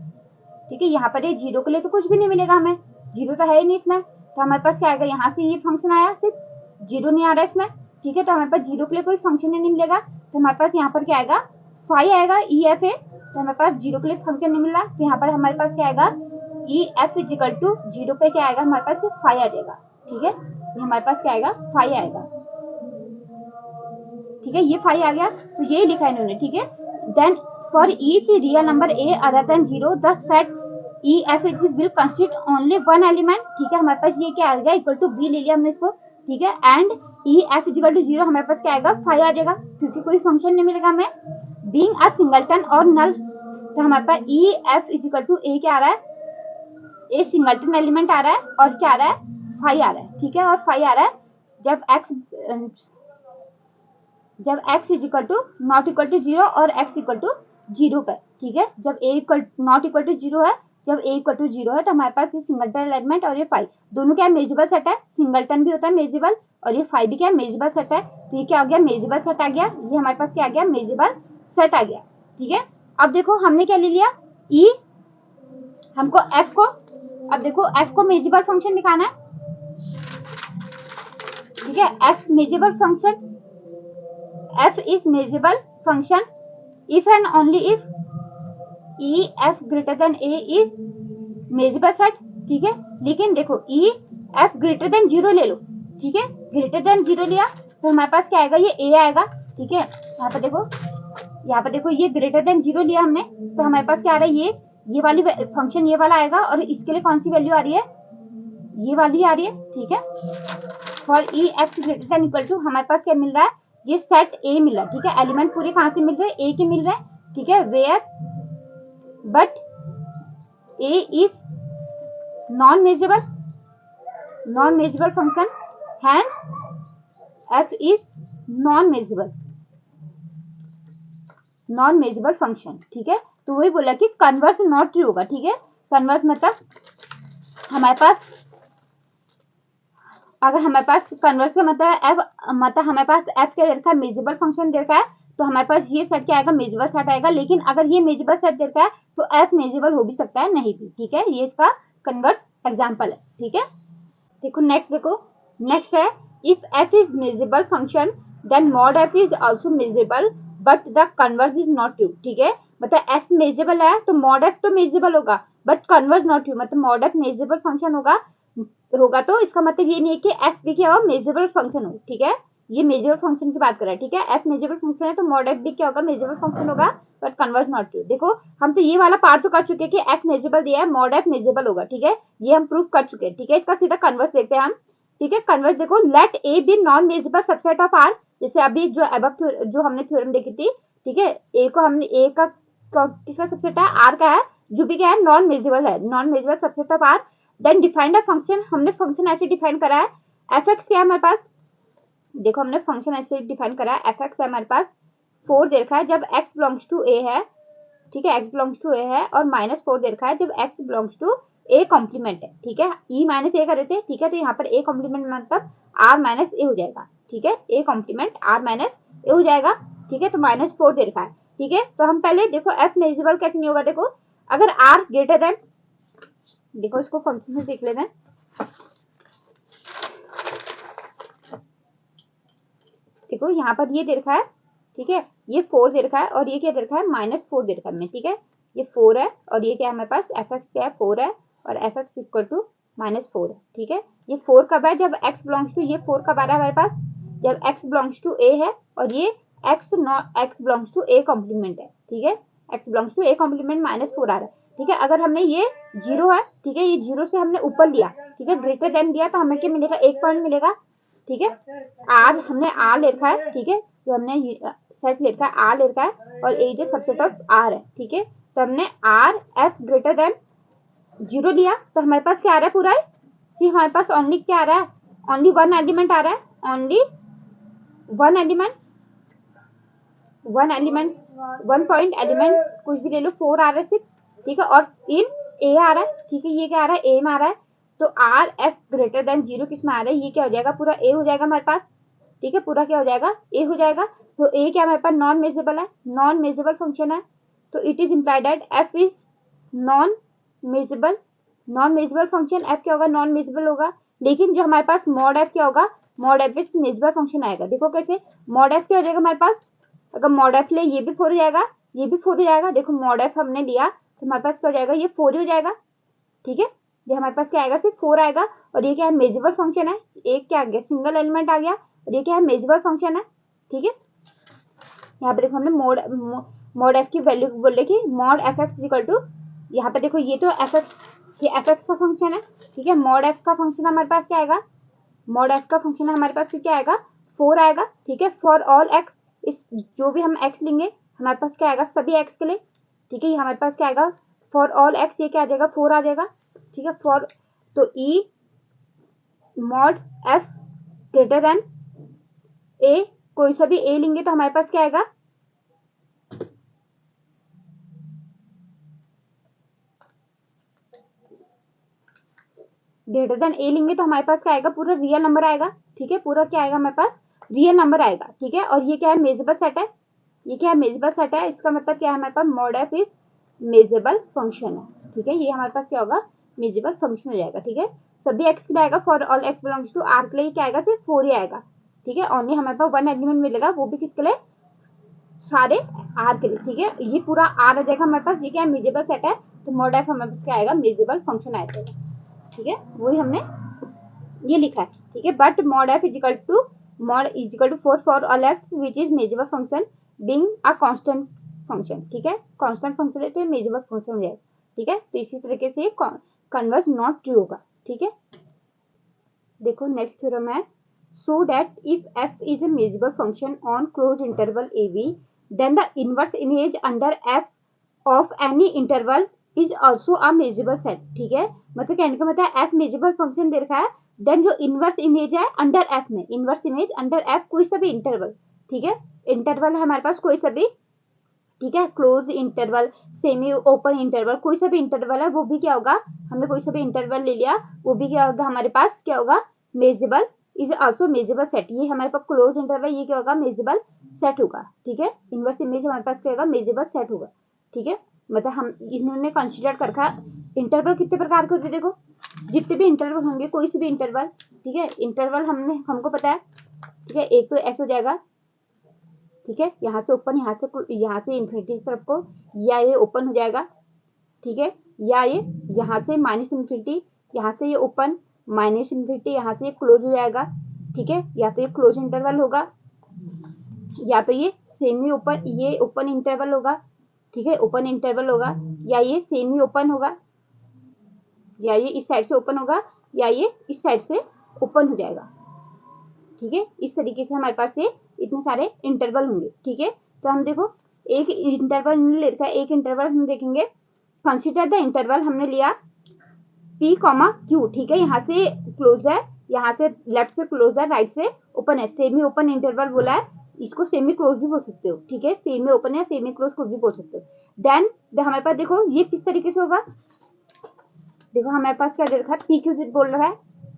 ठीक है। यहाँ पर ये 0 के लिए तो कुछ भी नहीं मिलेगा हमें, 0 तो है ही नहीं इसमें, तो हमारे पास क्या आएगा, यहाँ से ये फंक्शन आया, सिर्फ 0 नहीं आ रहा है इसमें, ठीक है। तो हमारे पास 0 के लिए कोई फंक्शन नहीं मिलेगा, तो हमारे पास यहाँ पर क्या आएगा, 5 आएगा ई एफ ए, तो हमारे पास 0 के लिए फंक्शन नहीं मिल रहा, तो यहाँ पर हमारे पास क्या आएगा, ई एफ इजिकल टू 0 पे क्या आएगा, हमारे पास सिर्फ 5 आ जाएगा, ठीक है। ये हमारे पास क्या आएगा, 5 आएगा, ठीक है, ये 5 आ गया, तो ये लिखा है इन्होंने, ठीक है। Then for each real number A other than 0 the set E F will consist only one element, ठीक है। हमारे पास ये क्या आ गया, इक्वल टू बी ले लिया हमने इसको, ठीक है। And E F is equal to 0 हमारे पास क्या आएगा, 5 आ जाएगा, क्योंकि कोई फंक्शन नहीं मिलेगा हमें, बीइंग अ सिंगलटन और नल, तो हमारे पास ई एफ इजिकल टू ए क्या आ रहा है, ए सिंगलटन एलिमेंट आ रहा है, और क्या आ रहा है, 5 आ रहा है, ठीक है। और 5 आ रहा है जब x is equal to not equal to 0 और x इक्वल टू 0 पर, ठीक है। जब a equal not equal to 0 है जब a इक्वल टू 0 है तो हमारे पास ये सिंगलटन एलिमेंट और ये फाइव दोनों क्या मेजेबल सेट है, सिंगलटन भी होता है मेजेबल और ये फाइव भी क्या मेजेबल सेट है। तो ये क्या हो गया, मेजेबल सेट आ गया, ये हमारे पास क्या आ गया, मेजेबल सेट आ गया। ठीक है, अब देखो हमने क्या ले लिया, ई, हमको एफ को, अब देखो एफ को मेजेबल फंक्शन दिखाना है। ठीक है, f measurable function, f is measurable function if and only if e F greater than a is measurable set. ठीक है, लेकिन देखो ई एफ ग्रेटर देन 0 ले लो। ठीक है, ग्रेटर देन 0 लिया तो हमारे पास क्या आएगा, ये ए आएगा। ठीक है, यहाँ पर देखो, यहाँ पर देखो ये ग्रेटर देन 0 लिया हमने तो हमारे पास क्या आ रहा है, ये वाली फंक्शन ये वाला आएगा और इसके लिए कौन सी वैल्यू आ रही है, ये वाली आ रही है। ठीक है, for E x greater than equal to हमारे पास क्या मिल रहा है, ये सेट ए मिल रहा है। ठीक है, एलिमेंट पूरे कहाँ से मिल रहे हैं, ए के मिल रहे हैं। ठीक है, where but a is non measurable, non measurable function, hence f is non measurable, non measurable function. ठीक है, तो वही बोला कि कन्वर्स नॉट ट्रू होगा। ठीक है, कन्वर्स मतलब हमारे पास, अगर हमारे पास कन्वर्स का मतलब एफ, मतलब हमारे पास एफ क्या दे रखा है, मेजेबल फंक्शन दे रखा है तो हमारे पास ये सेट क्या आएगा, मेजेबल सेट आएगा। लेकिन अगर ये मेजेबल सेट दे रखा है तो एफ मेजेबल हो भी सकता है, नहीं भी। ठीक है, ये इसका कन्वर्स एग्जाम्पल है। ठीक है, देखो नेक्स्ट, देखो नेक्स्ट है, if f is measurable function then mod F is also measurable but the converse is not true. ठीक है, मतलब एफ मेजेबल है तो मॉड एफ तो मेजेबल होगा बट कन्वर्स नॉट ट्रू, मतलब मॉड एफ मेजेबल फंक्शन होगा तो इसका मतलब ये नहीं है कि एफ भी क्या हो, मेजेबल फंक्शन हो। ठीक है, ये मेजेबल फंक्शन की बात कर रहा है। ठीक है, एफ मेजेबल फंक्शन है तो मॉड एफ भी क्या होगा, मेजेबल फंक्शन होगा बट कन्वर्स नॉट ट्रू। देखो हम तो ये वाला पार्ट तो कर चुके हैं कि एफ मेजेबल दिया है, मॉड एफ मेजेबल होगा। ठीक है, ये हम प्रूव कर चुके हैं। ठीक है, इसका सीधा कन्वर्स देखते हैं हम। ठीक है, कन्वर्स देखो, let A be non measurable subset of r, जैसे अभी जो अबव जो हमने थ्योरम देखी थी। ठीक है, ए को हमने, ए का किसका सबसेट है, आर का है, जो भी क्या है नॉन मेजेबल है, non measurable subset of r. Then defined a function, हमने फंक्शन ऐसे डिफाइन करा है, एफ एक्स क्या है हमारे पास, देखो हमने फंक्शन ऐसे डिफाइन करा है, एफ एक्स है हमारे पास 4 दे रखा है जब एक्स बिलोंग्स टू ए है। ठीक है, एक्स बिलोंग्स टू ए है, और -4 दे रखा है जब x belongs to A complement है। ठीक है, ई माइनस ए कर रहे थे। ठीक है, तो यहाँ पर ए कॉम्प्लीमेंट मतलब आर माइनस ए हो जाएगा। ठीक है, ए कॉम्प्लीमेंट आर माइनस ए हो जाएगा। ठीक है, तो -4 दे रखा है। ठीक है, तो हम पहले देखो एफ मेजरेबल कैसे नहीं होगा, देखो अगर आर ग्रेटर देन, देखो इसको फंक्शन में देख लेते हैं। देखो यहाँ पर ये दे रखा है। ठीक है, ये 4 दे रखा है और ये क्या दे रखा है, -4 दे रखा है हमें। ठीक है, ये 4 है और ये क्या है हमारे पास, एफ एक्स क्या है 4 है और एफ एक्स इक्वल टू -4 है। ठीक है, ये 4 कब है, जब एक्स बिलोंग्स टू, ये 4 कब आ रहा है हमारे पास, जब एक्स बिलोंग्स टू ए है और ये x belongs to A complement है। ठीक है, x belongs to A complement -4 आ रहा है। ठीक है, अगर हमने ये 0 है, ठीक है, ये 0 से हमने ऊपर लिया, ठीक है, ग्रेटर देन दिया तो हमें क्या मिलेगा, 1 पॉइंट मिलेगा। ठीक है, आर हमने आर ले रखा है। ठीक है, तो हमने सेट ले रखा है, आर ले रखा है और ए जो सबसेट ऑफ आर है। ठीक है, तो हमने आर एफ ग्रेटर देन 0 लिया तो हमारे पास क्या आ रहा है पूरा है, सी हमारे पास ओनली क्या आ रहा है, ओनली वन एलिमेंट आ रहा है, only one element, one point element कुछ भी ले लो, 4 आ रहा है सिर्फ। ठीक है, और इन ए आ रहा है। ठीक है, ये क्या आ रहा है, ए में आ रहा है, तो आर एफ ग्रेटर देन 0 किस में आ रहा है, ये क्या हो जाएगा, पूरा ए हो जाएगा हमारे पास। ठीक है, पूरा क्या हो जाएगा, ए हो जाएगा। तो ए क्या हमारे पास नॉन मेजरेबल है, नॉन मेजरेबल फंक्शन है, तो it is implied that F is non measurable, non measurable function, F क्या होगा, नॉन मेजरेबल होगा। लेकिन जो हमारे पास मॉड एफ क्या होगा, mod F is measurable function आएगा। देखो कैसे, मॉड एफ क्या हो जाएगा हमारे पास, अगर मॉड एफ ले ये भी 4 हो जाएगा, ये भी 4 हो जाएगा। देखो मॉड एफ हमने लिया तो हमारे पास क्या हो जाएगा, ये 4 ही हो जाएगा। ठीक है, ये हमारे पास क्या आएगा, सिर्फ 4 आएगा। और ये क्या है, मेजरेबल फंक्शन है, एक क्या आ गया, सिंगल एलिमेंट आ गया, और ये क्या है, मेजरेबल फंक्शन है। ठीक है, यहाँ पे देखो हमने मॉड एफ की वैल्यू बोल रहे कि mod F x equal to, यहाँ पे देखो ये तो एफ एक्स, ये एफ एक्स का फंक्शन है। ठीक है, मॉड एफ का फंक्शन हमारे पास क्या आएगा, मॉड एफ का फंक्शन हमारे पास क्या आएगा, 4 आएगा। ठीक है, फॉर ऑल एक्स, इस जो भी हम एक्स लेंगे हमारे पास क्या आएगा, सभी एक्स के लिए। ठीक है, ये हमारे पास क्या आएगा, फॉर ऑल एक्स, ये क्या आ जाएगा, 4 आ जाएगा। ठीक है, फॉर, तो ई मॉड एफ ग्रेटर देन ए, कोई सा भी ए लेंगे तो हमारे पास क्या आएगा, ग्रेटर देन ए लेंगे तो हमारे पास क्या आएगा, पूरा रियल नंबर आएगा। ठीक है, पूरा क्या आएगा हमारे पास, रियल नंबर आएगा। ठीक है, और ये क्या है, मेजरेबल सेट है। ये क्या है, मेजरेबल सेट है। इसका मतलब क्या है हमारे पास, mod F is measurable function है। ठीक है, ये हमारे पास क्या होगा, मेजरेबल फंक्शन हो जाएगा। ठीक है, सभी एक्स के लिए आएगा, for all x belongs to R के लिए क्या आएगा, सिर्फ 4 ही आएगा। ठीक है, ओनली हमारे पास 1 एलिमेंट मिलेगा, वो भी किसके लिए, सारे आर के लिए। ठीक है, ये पूरा आर आ जाएगा हमारे पास। ये क्या है, मेजरेबल सेट है, तो मॉड एफ हमारे पास क्या आएगा, मेजरेबल फंक्शन आएगा। ठीक है, वही हमने ये लिखा है। ठीक है, but mod F is equal to 4 for all x which is measurable function being a constant function. ठीक है, कांस्टेंट फंक्शन है तो ये मेजरेबल फंक्शन हो जाएगा। ठीक है, तो इसी तरीके से कन्वर्स नॉट ट्रू होगा। ठीक है, देखो नेक्स्ट थ्योरम है, so that if f is a measurable function on closed interval ab, then the inverse image under f of any interval is also a measurable set। ठीक है, मतलब कहने का मतलब f मेजरेबल फंक्शन दे रखा है, then जो इनवर्स इमेज है अंडर f में, इनवर्स इमेज अंडर f कोई सा भी इंटरवल। ठीक है, इंटरवल है हमारे पास कोई सा भी। ठीक है, close interval, semi open interval, कोई सा भी इंटरवल है वो भी क्या होगा, हमने कोई सा भी इंटरवल ले लिया, वो भी क्या होगा हमारे पास, क्या होगा, measurable is also measurable set. ये हमारे पास क्लोज इंटरवल, ये क्या होगा, मेजरेबल सेट होगा। ठीक है, इनवर्स इमेज हमारे पास क्या होगा, मेजरेबल सेट होगा। ठीक है, मतलब हम इन्होंने कंसिडर कर रखा, इंटरवल कितने प्रकार के होते हैं, देखो जितने भी इंटरवल होंगे, कोई से भी इंटरवल। ठीक है, इंटरवल हमको पता है। ठीक है, एक तो ऐसे हो जाएगा। ठीक है, यहाँ से ओपन, यहाँ से इन्फिनिटी की तरफ को, या ये ओपन हो जाएगा। ठीक है, या ये यहाँ से माइनस इन्फिनिटी, यहाँ से ये ओपन, माइनस इन्फिनिटी, यहाँ से ये क्लोज हो जाएगा। ठीक है, या तो ये क्लोज इंटरवल होगा, या तो ये सेमी ओपन, ये ओपन इंटरवल होगा। ठीक है, ओपन इंटरवल होगा, या ये सेमी ओपन होगा, या ये इस साइड से ओपन होगा, या ये इस साइड से ओपन हो जाएगा। ठीक है, इस तरीके से हमारे पास ये इतने सारे इंटरवल होंगे। ठीक है, तो हम देखो एक इंटरवल ले रखा है, एक इंटरवल हम देखेंगे, कंसीडर द इंटरवल हमने लिया p कॉमा q। ठीक है, यहाँ से क्लोज है, यहाँ से लेफ्ट से क्लोज है, राइट से ओपन है, सेमी ओपन इंटरवल बोला है, इसको सेमी क्लोज भी बोल सकते हो। ठीक है, सेमी ओपन या सेमी क्लोज कुछ भी बोल सकते हो। देन हमारे पास देखो ये किस तरीके से होगा, देखो हमारे पास क्या दे रखा है, पी क्यू बोल रहा है,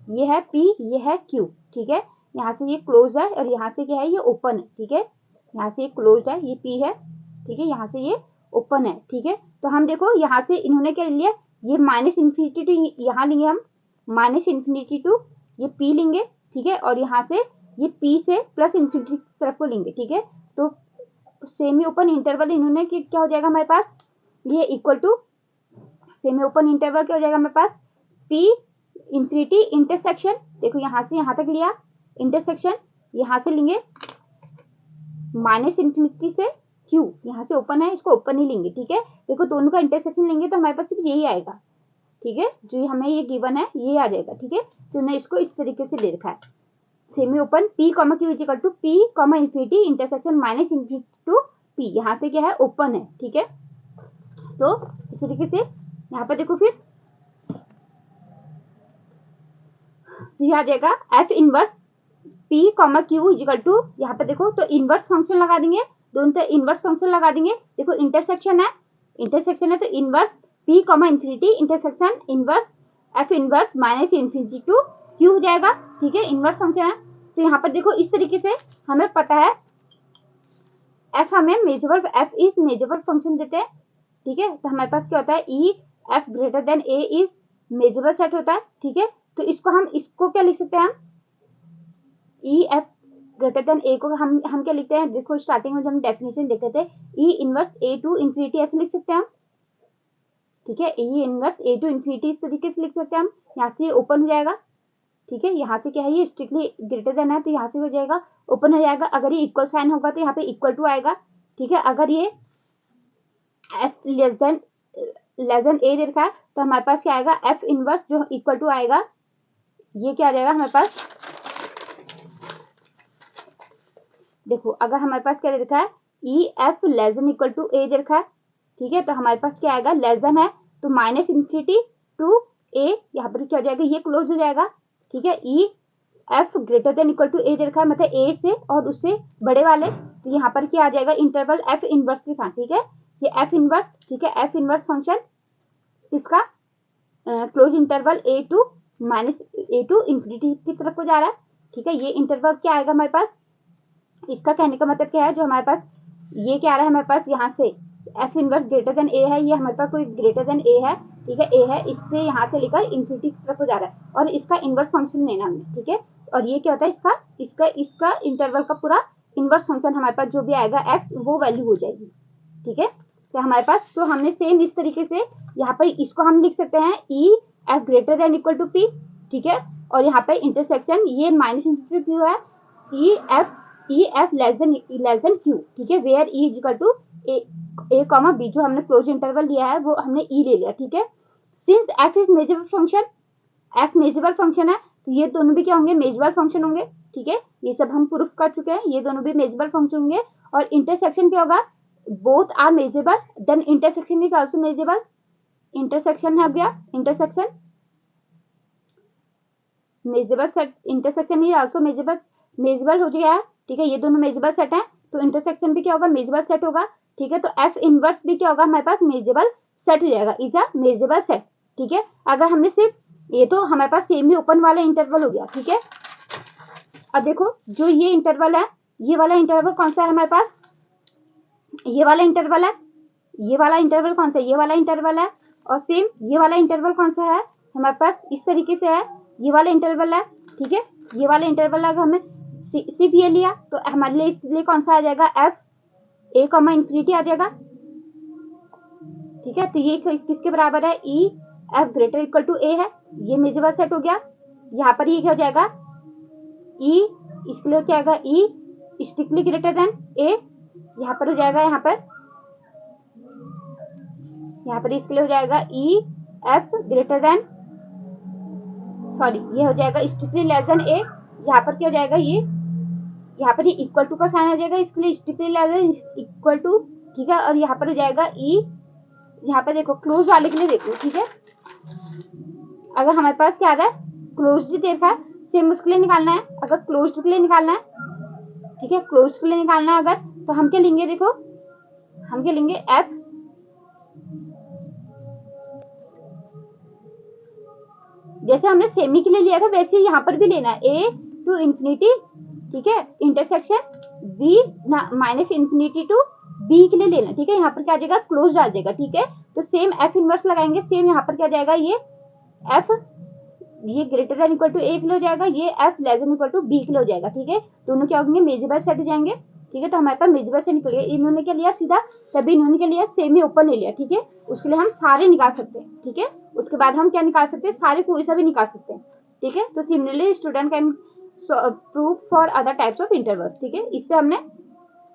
ये है p, ये है q। ठीक है, यहाँ से ये क्लोज है और यहाँ से क्या है, ये ओपन है। ठीक है, यहाँ से ये क्लोज है, ये p है। ठीक है, यहाँ से ये ओपन है। ठीक है, तो हम देखो यहाँ से इन्होंने क्या लिया, ये माइनस इन्फिनिटी टू यहाँ लेंगे हम, माइनस इन्फिनिटी टू ये p लेंगे। ठीक है, और यहाँ से ये p से प्लस इन्फिनिटी की तरफ को लेंगे। ठीक है, तो सेमी ओपन इंटरवल इन्होंने क्या हो जाएगा हमारे पास, ये equal to semi open interval क्या हो जाएगा हमारे पास, p इंफिनिटी इंटरसेक्शन, देखो यहाँ से यहाँ तक लिया इंटरसेक्शन, यहाँ से लेंगे माइनस इन्फिनिटी से q, यहाँ से ओपन है, इसको ओपन ही लेंगे। ठीक है, देखो दोनों का इंटरसेक्शन लेंगे तो हमारे पास सिर्फ यही आएगा। ठीक है, जो हमें ये गिवन है ये आ जाएगा। ठीक है, तो हमने इसको इस तरीके से ले रखा है, semi open p comma q equal to p comma infinity intersection minus infinity to p, यहाँ से क्या है, ओपन है। ठीक है, तो इस तरीके से यहाँ पर देखो फिर ये आ जाएगा f inverse p comma q equal to, यहाँ पे देखो तो इनवर्स फंक्शन लगा देंगे, दोनों तरफ इनवर्स फंक्शन लगा देंगे। देखो इंटरसेक्शन है तो inverse p comma infinity intersection inverse f inverse minus infinity to q हो जाएगा। ठीक है, इनवर्स फंक्शन है, तो यहाँ पर देखो इस तरीके से हमें पता है f हमें measurable, f is measurable function देते हैं। ठीक है, तो हमारे पास क्या होता है, ई f greater than a is measurable set होता है। ठीक है, तो इसको क्या लिख सकते हैं हम, ई एफ ग्रेटर देन ए को हम क्या लिखते हैं, देखो स्टार्टिंग में जब हम डेफिनेशन देखते थे, E inverse A to infinity ऐसे लिख सकते हैं हम। ठीक है, E inverse A to infinity इस तरीके से लिख सकते हैं हम, यहाँ से ओपन हो जाएगा। ठीक है, यहाँ से क्या है, ये स्ट्रिक्टली ग्रेटर देन है तो यहाँ से हो जाएगा, ओपन हो जाएगा। अगर ये इक्वल साइन होगा तो यहाँ पे इक्वल टू आएगा। ठीक है, अगर ये एफ लेस देन ए दे रखा है तो हमारे पास क्या आएगा, एफ इनवर्स जो इक्वल टू आएगा, ये क्या आ जाएगा हमारे पास, देखो अगर हमारे पास क्या दे रखा है, E F less than equal to a दे रखा है। ठीक है, तो हमारे पास क्या आएगा, लेस देन है तो माइनस इन्फिनिटी टू ए, यहाँ पर क्या हो जाएगा, ये क्लोज हो जाएगा। ठीक है, E F greater than equal to a दे रखा है, मतलब ए से और उससे बड़े वाले, तो यहाँ पर क्या आ जाएगा, इंटरवल एफ इनवर्स के साथ। ठीक है, ये एफ इनवर्स, ठीक है, एफ इनवर्स फंक्शन इसका close interval A to minus A to infinity की तरफ को जा रहा है, ठीक है। ये इंटरवल क्या आएगा हमारे पास, इसका कहने का मतलब क्या है, जो हमारे पास ये क्या आ रहा है हमारे पास यहाँ से एफ इनवर्स ग्रेटर देन ए है, ये हमारे पास कोई ग्रेटर देन ए है, ठीक है, ए है, इससे यहाँ से लेकर इन्फिनिटी की तरफ को जा रहा है और इसका इनवर्स फंक्शन लेना हमने, ठीक है। और ये क्या होता है, इसका इंटरवल का पूरा इनवर्स फंक्शन हमारे पास जो भी आएगा एक्स वो वैल्यू हो जाएगी, ठीक है। तो हमारे पास, तो हमने सेम इस तरीके से यहाँ पर इसको हम लिख सकते हैं E F greater than equal to P, ठीक है। और यहाँ पे इंटरसेक्शन ये माइनस इन्फिनिटी क्यू है, E F less than Q, ठीक है, where E is equal to A comma B, जो हमने क्लोज इंटरवल लिया है वो हमने ई ले लिया, ठीक है। Since F is measurable function, F measurable function है, तो ये दोनों भी क्या होंगे, मेजरेबल फंक्शन होंगे, ठीक है। ये सब हम प्रूफ कर चुके हैं, ये दोनों भी मेजरेबल फंक्शन होंगे। और इंटरसेक्शन क्या होगा, both are measurable, then intersection is also measurable, intersection है गया, intersection measurable set, intersection is also measurable हो गया है, ठीक है। ये दोनों मेजरेबल सेट है, तो इंटरसेक्शन भी क्या होगा, मेजरेबल सेट होगा, ठीक है। तो एफ इनवर्स भी क्या होगा हमारे पास, मेजरेबल सेट हो जाएगा, इज अ मेजरेबल सेट, ठीक है। अगर हमने सिर्फ ये, तो हमारे पास सेमी ओपन वाला इंटरवल हो गया, ठीक है। अब देखो जो ये इंटरवल है, ये वाला इंटरवल कौन सा है हमारे पास, ये वाला इंटरवल है, ये वाला इंटरवल कौन सा है, ये वाला इंटरवल है। और सेम ये वाला इंटरवल कौन सा है हमारे पास, इस तरीके से है, ये वाला इंटरवल है, ठीक है। ये वाला इंटरवल अगर हमें सिर्फ ये लिया तो हमारे लिए इसलिए कौन सा आ जाएगा, एफ ए कॉमा इन्फिनिटी आ जाएगा, ठीक है। तो ये किसके बराबर है, E F greater equal to ए है, ये मेजरेबल सेट हो गया। यहाँ पर ये क्या हो जाएगा, ई, इसके लिए क्या आएगा, ई स्ट्रिक्टली ग्रेटर देन ए, यहाँ पर हो जाएगा, यहाँ पर इसके लिए हो जाएगा e F greater then, sorry ये हो जाएगा स्ट्रिक्टली लेस देन ए, यहाँ पर क्या हो जाएगा, ये यहाँ पर ये इक्वल टू का साइन आ जाएगा, इसके लिए strictly less than equal to, ठीक है। और यहाँ पर हो जाएगा ई, यहाँ पर देखो क्लोज वाले के लिए देखो, ठीक है। अगर हमारे पास क्या आ रहा है, क्लोज देखा है, सेम उसके लिए निकालना है, अगर क्लोज के लिए निकालना है, ठीक है, क्लोज के लिए निकालना है अगर, तो हम क्या लेंगे, देखो हम क्या लेंगे, एफ, जैसे हमने सेमी के लिए लिया था वैसे ही यहाँ पर भी लेना है, ए टू इन्फिनिटी, ठीक है, intersection B minus infinity to B के लिए लेना, ठीक है। यहाँ पर क्या आ जाएगा, क्लोज आ जाएगा, ठीक है। तो सेम एफ इनवर्स लगाएंगे, सेम यहाँ पर क्या जाएगा, ये एफ, ये greater than equal to A के लिए हो जाएगा, ये F less than equal to B के लिए हो जाएगा, ठीक है। दोनों क्या होंगे, मेजरेबल सेट हो जाएंगे, ठीक है। तो हमारे पास मेजरेबल से निकल गया, इन्होंने क्या लिया सीधा, तभी इन्होंने क्या लिया, सेमी ओपन ले लिया, ठीक है। उसके लिए हम सारे निकाल सकते हैं, ठीक है। उसके बाद हम क्या निकाल सकते हैं, सारे कोई सा भी निकाल सकते हैं, ठीक है। तो similarly student can prove for other types of intervals, ठीक है। इससे हमने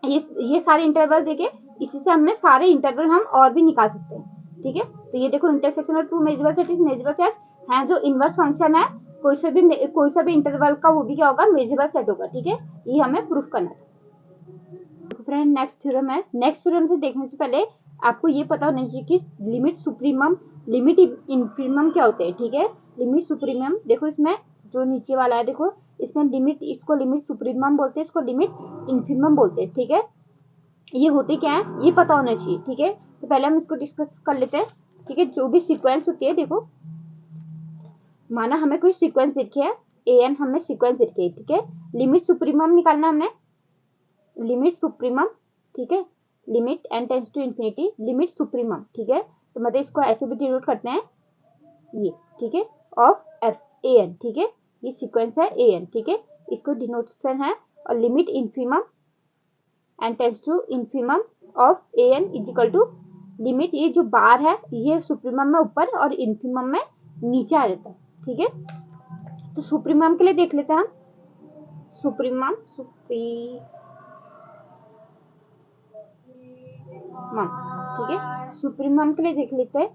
ये सारे इंटरवल देखे, इसी से हमने सारे इंटरवल हम और भी निकाल सकते हैं, ठीक है। तो ये देखो intersection of two measurable set is measurable set है, जो इनवर्स फंक्शन है कोई सा भी इंटरवल का, वो भी क्या होगा, मेजरेबल सेट होगा, ठीक है। ये हमें प्रूफ करना है। फ्रेंड नेक्स्ट थ्योरम है, नेक्स्ट थ्योरम से देखने से पहले आपको ये पता होना चाहिए कि लिमिट सुप्रीमम, लिमिट इन्फीमम क्या होते हैं, ठीक है। लिमिट सुप्रीमम, देखो इसमें जो नीचे वाला है, देखो इसमें लिमिट, इसको लिमिट सुप्रीमम बोलते हैं, इसको लिमिट इन्फीमम बोलते हैं, ठीक है। ये होते क्या है, ये पता होना चाहिए, ठीक है। तो पहले हम इसको डिस्कस कर लेते हैं, ठीक है। जो भी सीक्वेंस होती है, देखो माना हमें कोई सीक्वेंस देखी है, ए एन हमें सीक्वेंस देखी है, ठीक है। लिमिट सुप्रीमम निकालना हमने, लिमिट सुप्रीमम, ठीक है, limit N tends to infinity, limit supremum, ठीक है। तो मतलब इसको ऐसे भी डिनोट करते हैं, ये, ठीक है, ऑफ एफ ए एन, ठीक है। ये सीक्वेंस है ए एन, ठीक है, इसको डिनोटेशन है। और limit infimum N tends to infimum of A N is equal to limit, ये जो बार है ये सुप्रीमम में ऊपर और इन्फीमम में नीचे आ जाता है, ठीक है। तो सुप्रीमम के लिए देख लेते हैं हम, सुप्रीमम ठीक है, सुप्रीमम के लिए देख लेते हैं।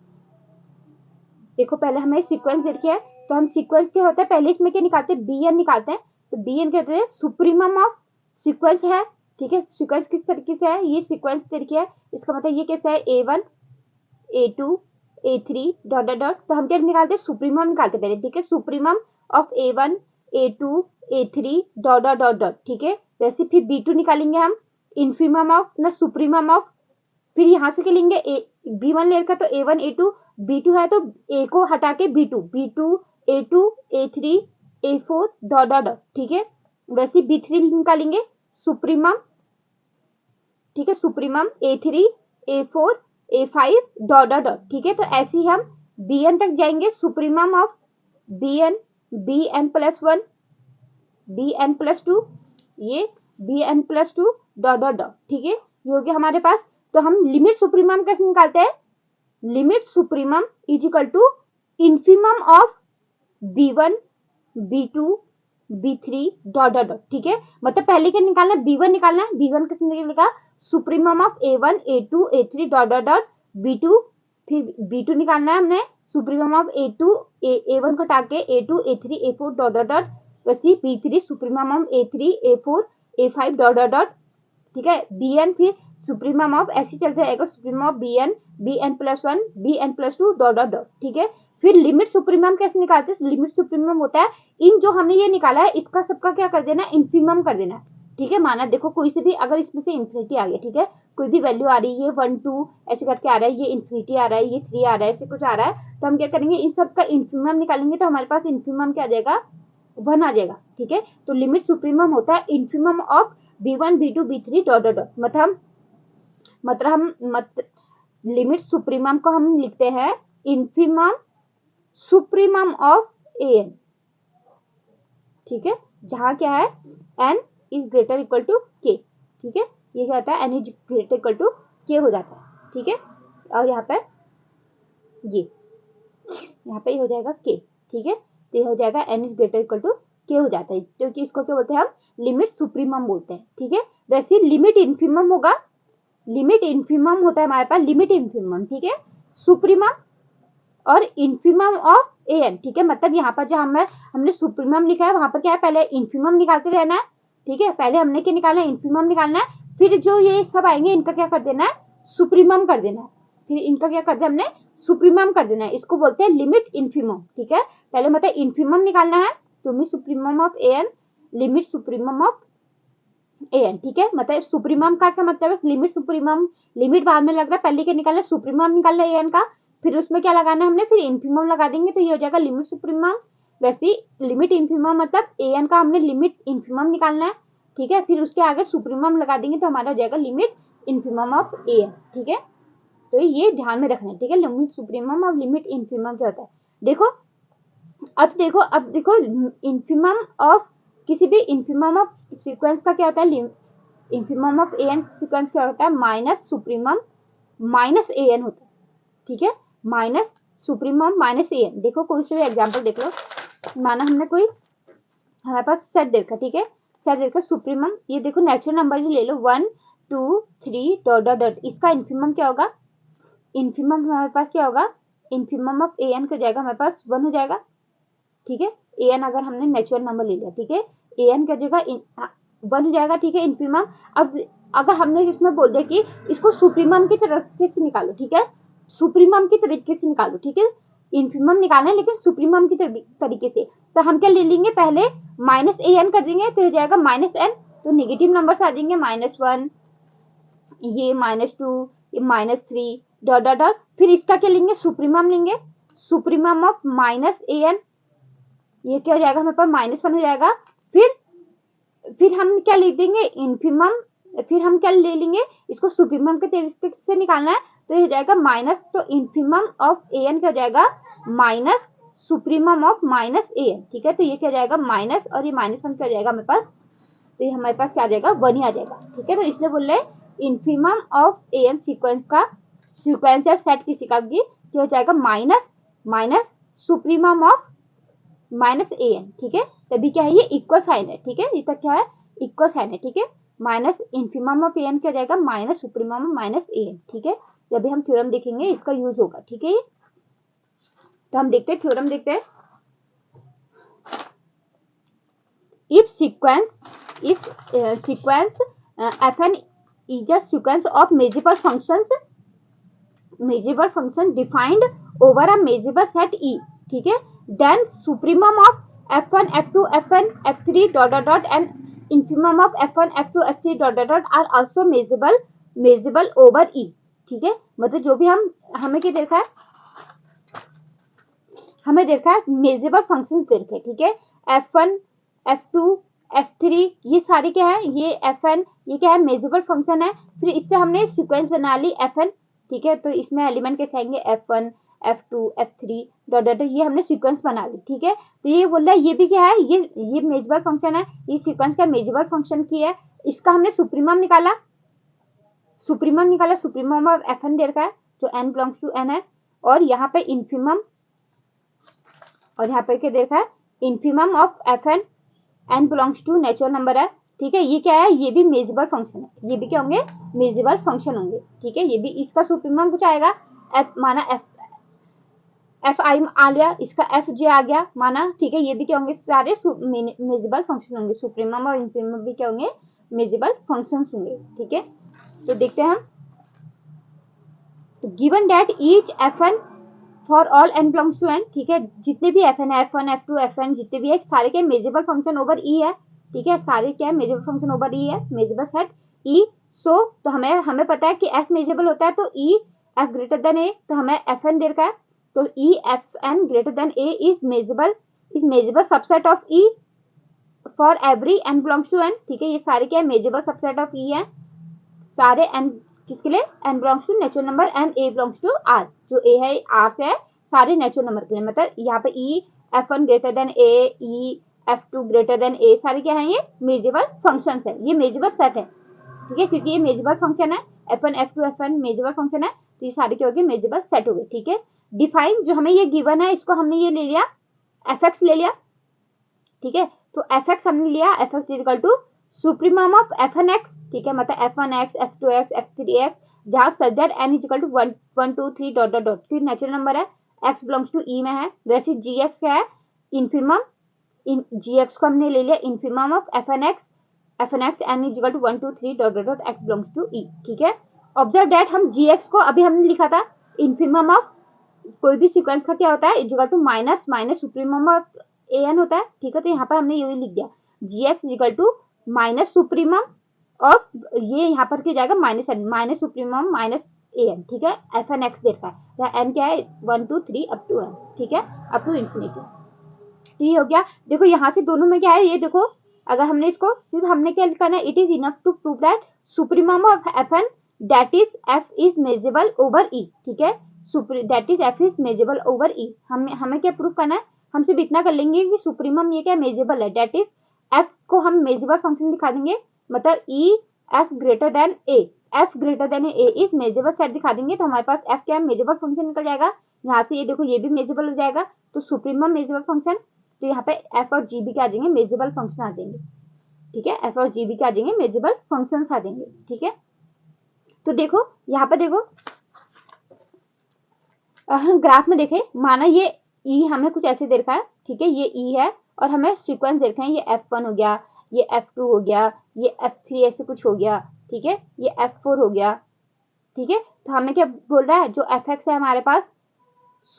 देखो पहले हमें सीक्वेंस देखी है, तो हम सीक्वेंस क्या होता है, पहले इसमें क्या निकालते हैं, बी एन निकालते हैं। तो बी एन कहते हैं सुप्रीमम ऑफ सीक्वेंस है, ठीक है। सीक्वेंस किस तरीके से है, ये सीक्वेंस तरीके है, इसका मतलब ये कैसा है, A1 A2 A3 dot dot dot. तो हम क्या निकालते हैं, सुप्रीमम निकालते हैं पहले, ठीक है। Supremum of A1 A2 A3 dot dot dot dot, ठीक है। वैसे फिर B2 निकालेंगे हम, इन्फीमम ऑफ ना सुप्रीमम ऑफ, फिर यहाँ से क्या लेंगे, B1 ले रखा तो A1 A2, B2 है तो A को हटा के B2 A2 A3 A4 dot dot dot, ठीक है। वैसे B3 निकालेंगे सुप्रीमम, ठीक है, supremum A3 A4 A5 dot dot dot, ठीक है। तो ऐसे ही हम Bn तक जाएंगे, supremum of Bn Bn+1 Bn+2, ये Bn+2 डॉट डॉट डॉट, ठीक है। ये हो गया हमारे पास। तो हम लिमिट सुप्रीमम कैसे निकालते हैं? Limit supremum is equal to infimum of B1 B2 B3 dot dot dot, ठीक है। मतलब पहले क्या निकालना है? B1 निकालना है। B1 कैसे निकलेगा? Supremum of A1 A2 A3 dot dot dot B2, फिर B2 निकालना है हमने सुप्रीमम ऑफ A2 A1 को हटा के A2 A3 A4 dot dot dot, वैसे B3 supremum of A3 A4 A5 dot dot dot, ठीक है। Bn फिर सुप्रीमम ऑफ, ऐसे चलते रहेगा, supremum of Bn Bn+1 Bn+2 dot dot dot, ठीक है। फिर लिमिट सुप्रीमम कैसे निकालते हैं? लिमिट सुप्रीमम होता है इन जो हमने ये निकाला है इसका सबका क्या कर देना है? इन्फीमम कर देना है, ठीक है। माना देखो कोई से भी अगर इसमें से इन्फिनिटी आ गया, ठीक है, कोई भी वैल्यू आ रही है 1 2 ऐसे करके आ रहा है, ये इन्फिनिटी आ रहा है, ये 3 आ रहा है, ऐसे कुछ आ रहा है, तो हम क्या करेंगे? इन सब का इन्फीमम निकालेंगे तो हमारे पास इन्फीमम क्या आ जाएगा? 1 आ जाएगा, ठीक है। तो लिमिट सुप्रीमम होता है infimum of B1 B2 B3 dot dot dot. मतलब लिमिट सुप्रीमम को हम लिखते हैं इन्फीमम सुप्रीमम ऑफ An, ठीक है, जहां क्या है n is greater equal to k, ठीक है। ये क्या होता है? n is greater equal to k हो जाता है, ठीक है। और यहाँ पे ये हो जाएगा k, ठीक है। तो ये हो जाएगा n is greater equal to k हो जाता है, क्योंकि इसको क्या बोलते हैं? हम लिमिट सुप्रीमम बोलते हैं, ठीक है। वैसे लिमिट इन्फीमम होगा, लिमिट इन्फीमम होता है हमारे पास, लिमिट इन्फीमम, ठीक है, सुप्रीमम और इन्फीमम ऑफ An, ठीक है। मतलब यहाँ पर जो हमने सुप्रीमम लिखा है वहां पर क्या है? पहले इन्फीमम निकालते रहना है, ठीक है। पहले हमने क्या निकालना है? इन्फीमम निकालना है, फिर जो ये सब आएंगे इनका क्या कर देना है? सुप्रीमम कर देना है, फिर इनका क्या कर दिया हमने? सुप्रीमम कर देना है। इसको बोलते हैं लिमिट इन्फीमम, ठीक है। पहले मतलब इन्फीमम निकालना है, तो supremum of An, limit supremum of An, ठीक है। मतलब सुप्रीमम का क्या मतलब है? लिमिट सुप्रीमम, लिमिट बाद में लग रहा है, पहले क्या निकालना है? सुप्रीमम निकालना है An का, फिर उसमें क्या लगाना है हमने? फिर इन्फीमम लगा देंगे, तो ये हो जाएगा लिमिट सुप्रीमम। वैसे लिमिट इन्फीमम मतलब An का हमने लिमिट इन्फीमम निकालना है, ठीक है, फिर उसके आगे सुप्रीमम लगा देंगे तो हमारा हो जाएगा लिमिट इन्फीमम ऑफ An, ठीक है। तो ये ध्यान में रखना है, ठीक है। लिमिट सुप्रीमम और लिमिट इन्फीमम क्या होता है? देखो अब देखो इन्फीमम ऑफ किसी भी इन्फीमम ऑफ सीक्वेंस का क्या होता है? इन्फीमम ऑफ An सीक्वेंस क्या होता है? माइनस सुप्रीमम माइनस An होता है, ठीक है, माइनस सुप्रीमम माइनस An। देखो कोई से भी एग्जांपल देख लो, माना हमने कोई हमारे पास सेट देखा, ठीक है, सेट देखा सुप्रीमम, ये देखो नेचुरल नंबर ही ले लो 1 2 3 डॉट डॉट डॉट, इसका इन्फीमम क्या होगा? इन्फीमम हमारे पास क्या होगा? इन्फीमम ऑफ An क्या जाएगा हमारे पास? 1 हो जाएगा, ठीक है। An अगर हमने नेचुरल नंबर ले लिया, ठीक है, An क्या हो जाएगा? 1 हो जाएगा, ठीक है, इन्फीमम। अब अगर हमने इसमें बोल दिया कि इसको सुप्रीमम की तरीके से निकालो, ठीक है, सुप्रीमम की तरीके से निकालो, ठीक है, इन्फीमम निकालना है लेकिन सुप्रीमम की तरीके से, तो हम क्या ले लेंगे? पहले -An कर देंगे तो हो जाएगा -n, तो नेगेटिव नंबर आ जाएंगे -1, ये -2, ये -3 डॉट डॉट डॉट, फिर इसका क्या लेंगे? सुप्रीमम लेंगे, सुप्रीमम ऑफ -An, ये क्या हो जाएगा हमारे पास? -1 हो जाएगा। फिर हम क्या लिख देंगे? इन्फीमम, फिर हम क्या ले लेंगे? इसको सुप्रीमम के तरीके से निकालना है, तो ये हो जाएगा माइनस, तो इन्फीमम ऑफ An क्या हो जाएगा? माइनस सुप्रीमम ऑफ -An, ठीक है। तो ये क्या हो जाएगा? माइनस, और ये -1 क्या हो जाएगा हमारे पास? तो ये हमारे पास क्या आ जाएगा? 1 ही आ जाएगा, ठीक है। तो इसलिए बोल रहे इन्फीमम ऑफ An सीक्वेंस का, सीक्वेंस या सेट किसी का भी क्या हो जाएगा? माइनस सुप्रीमम ऑफ -An, ठीक है। तभी क्या है? ये इक्वल साइन है, ठीक है, ये तक क्या है? इक्वल साइन है, ठीक है। माइनस इन्फीमम ऑफ An क्या जाएगा? माइनस सुप्रीमम ऑफ -An, ठीक है। जब भी हम थ्योरम देखेंगे इसका यूज होगा, ठीक है। तो हम देखते हैं थ्योरम, देखते हैं। If sequence Fn is a sequence of measurable function defined over a measurable set E, ठीक है, then supremum of F1 F2 Fn F3 dot dot dot and infimum of F1 F2 F3 dot dot dot are also measurable over E, ठीक है। मतलब जो भी हमें क्या देखा है? हमें देखा है मेजरेबल फंक्शन देखे, ठीक है। F1, F2, F3 ये सारे क्या है, ये Fn ये क्या है, मेजरेबल फंक्शन है। फिर इससे हमने सीक्वेंस बना ली Fn, ठीक है। तो इसमें एलिमेंट कैसे आएंगे, F1, F2, F3 dot dot, ये हमने सीक्वेंस बना ली, ठीक है। तो ये बोल रहा है ये भी क्या है, ये मेजरेबल फंक्शन है, ये सीक्वेंस का मेजरेबल फंक्शन की है। इसका हमने सुप्रीमम निकाला, सुप्रीमम ऑफ Fn दे रखा है जो n बिलोंग्स टू n है, और यहाँ पे इन्फीमम, और यहाँ पे क्या दे रखा है, infimum of Fn, n belongs to natural number है, ठीक है। ये क्या है, ये भी मेजरेबल फंक्शन है, ये भी क्या होंगे, मेजरेबल फंक्शन होंगे, ठीक है। ये भी इसका सुप्रीमम कुछ आएगा, f माना एफ आई आ गया, इसका एफ जे आ गया माना, ठीक है। ये भी क्या होंगे, सारे मेजरेबल फंक्शन होंगे, सुप्रीमम और इन्फीमम भी क्या होंगे, मेजरेबल फंक्शन होंगे, ठीक है। तो देखते हैं हम, तो given that each Fn for all n belongs to n, ठीक है। जितने भी Fn है, F1, F2, Fn जितने भी है, सारे क्या मेजरेबल फंक्शन ओवर E है, ठीक है। सारे क्या है, मेजरेबल फंक्शन ओवर E है, मेजरेबल सेट E। सो तो हमें पता है कि F मेजरेबल होता है, तो E F greater than A, तो हमें Fn दे रखा है, तो E Fn greater than A is measurable subset of E for every n belongs to n, ठीक है। ये सारे क्या है, मेजरेबल सबसेट ऑफ E है, सारे n किसके लिए, n belongs to natural number and A belongs to R, जो A है R से है, सारे नेचुरल नंबर के लिए। मतलब यहाँ पे E F1 greater than A, E F2 greater than A, सारे क्या है, ये मेजरेबल फंक्शंस है, ये मेजरेबल सेट है, ठीक है। क्योंकि ये मेजरेबल फंक्शन है, F1, F2, Fn measurable function है, तो ये सारे क्या हो गए, मेजरेबल सेट हो गए, ठीक है। डिफाइन जो हमें ये गिवन है, इसको हमने ये ले लिया, fx ले लिया, ठीक है। तो fx हमने लिया, fx is equal to supremum of Fnx, ठीक है। मतलब F1x, F2x, F3x, जहाँ such that n is equal to 1, 1, 2, 3 dot dot dot, क्योंकि नेचुरल नंबर है, x बिलोंग्स टू E में है। वैसे gx क्या है, इन्फीमम, gx को हमने ले लिया infimum of Fnx n is equal to 1, 2, 3 dot dot dot x belongs to E, ठीक है। ऑब्जर्व दैट हम gx को अभी हमने लिखा था इन्फीमम ऑफ कोई भी सीक्वेंस का क्या होता है, is equal to minus supremum of an होता है, ठीक है। तो यहाँ पर हमने यही लिख दिया, gx is equal to minus supremum of, ये यहाँ पर क्या जाएगा, माइनस सुप्रीमम माइनस an, ठीक है। Fnx देखा है, यहाँ n क्या है, 1, 2, 3 अप टू n, ठीक है, अप टू इन्फिनिटी। तो ये हो गया, देखो यहाँ से दोनों में क्या है, ये देखो, अगर हमने इसको सिर्फ हमने क्या करना है, it is enough to prove that supremum of Fn that is f is measurable over E, ठीक है। That is f is measurable over E, हमें क्या प्रूव करना है, हम सिर्फ इतना कर लेंगे कि सुप्रीमम ये क्या मेजरेबल है, दैट इज f को हम मेजरेबल फंक्शन दिखा देंगे, मतलब E f greater than A, f greater than A is measurable set दिखा देंगे, तो हमारे पास f क्या है, मेजरेबल फंक्शन निकल जाएगा। यहाँ से ये देखो, ये भी मेजरेबल हो जाएगा, तो सुप्रीमम मेजरेबल फंक्शन, तो यहाँ पे f और g भी क्या आ जाएंगे, मेजरेबल फंक्शन आ जाएंगे, ठीक है। f और g भी क्या आ जाएंगे, मेजरेबल फंक्शन आ जाएंगे, ठीक है। तो देखो यहाँ पे देखो, ग्राफ में देखें, माना ये E हमें कुछ ऐसे दे रखा है, ठीक है, ये E है, और हमें सीक्वेंस देख रहे हैं, ये F1 हो गया, ये F2 हो गया, ये F3 ऐसे कुछ हो गया, ठीक है, ये F4 हो गया, ठीक है। तो हमें क्या बोल रहा है, जो Fx है हमारे पास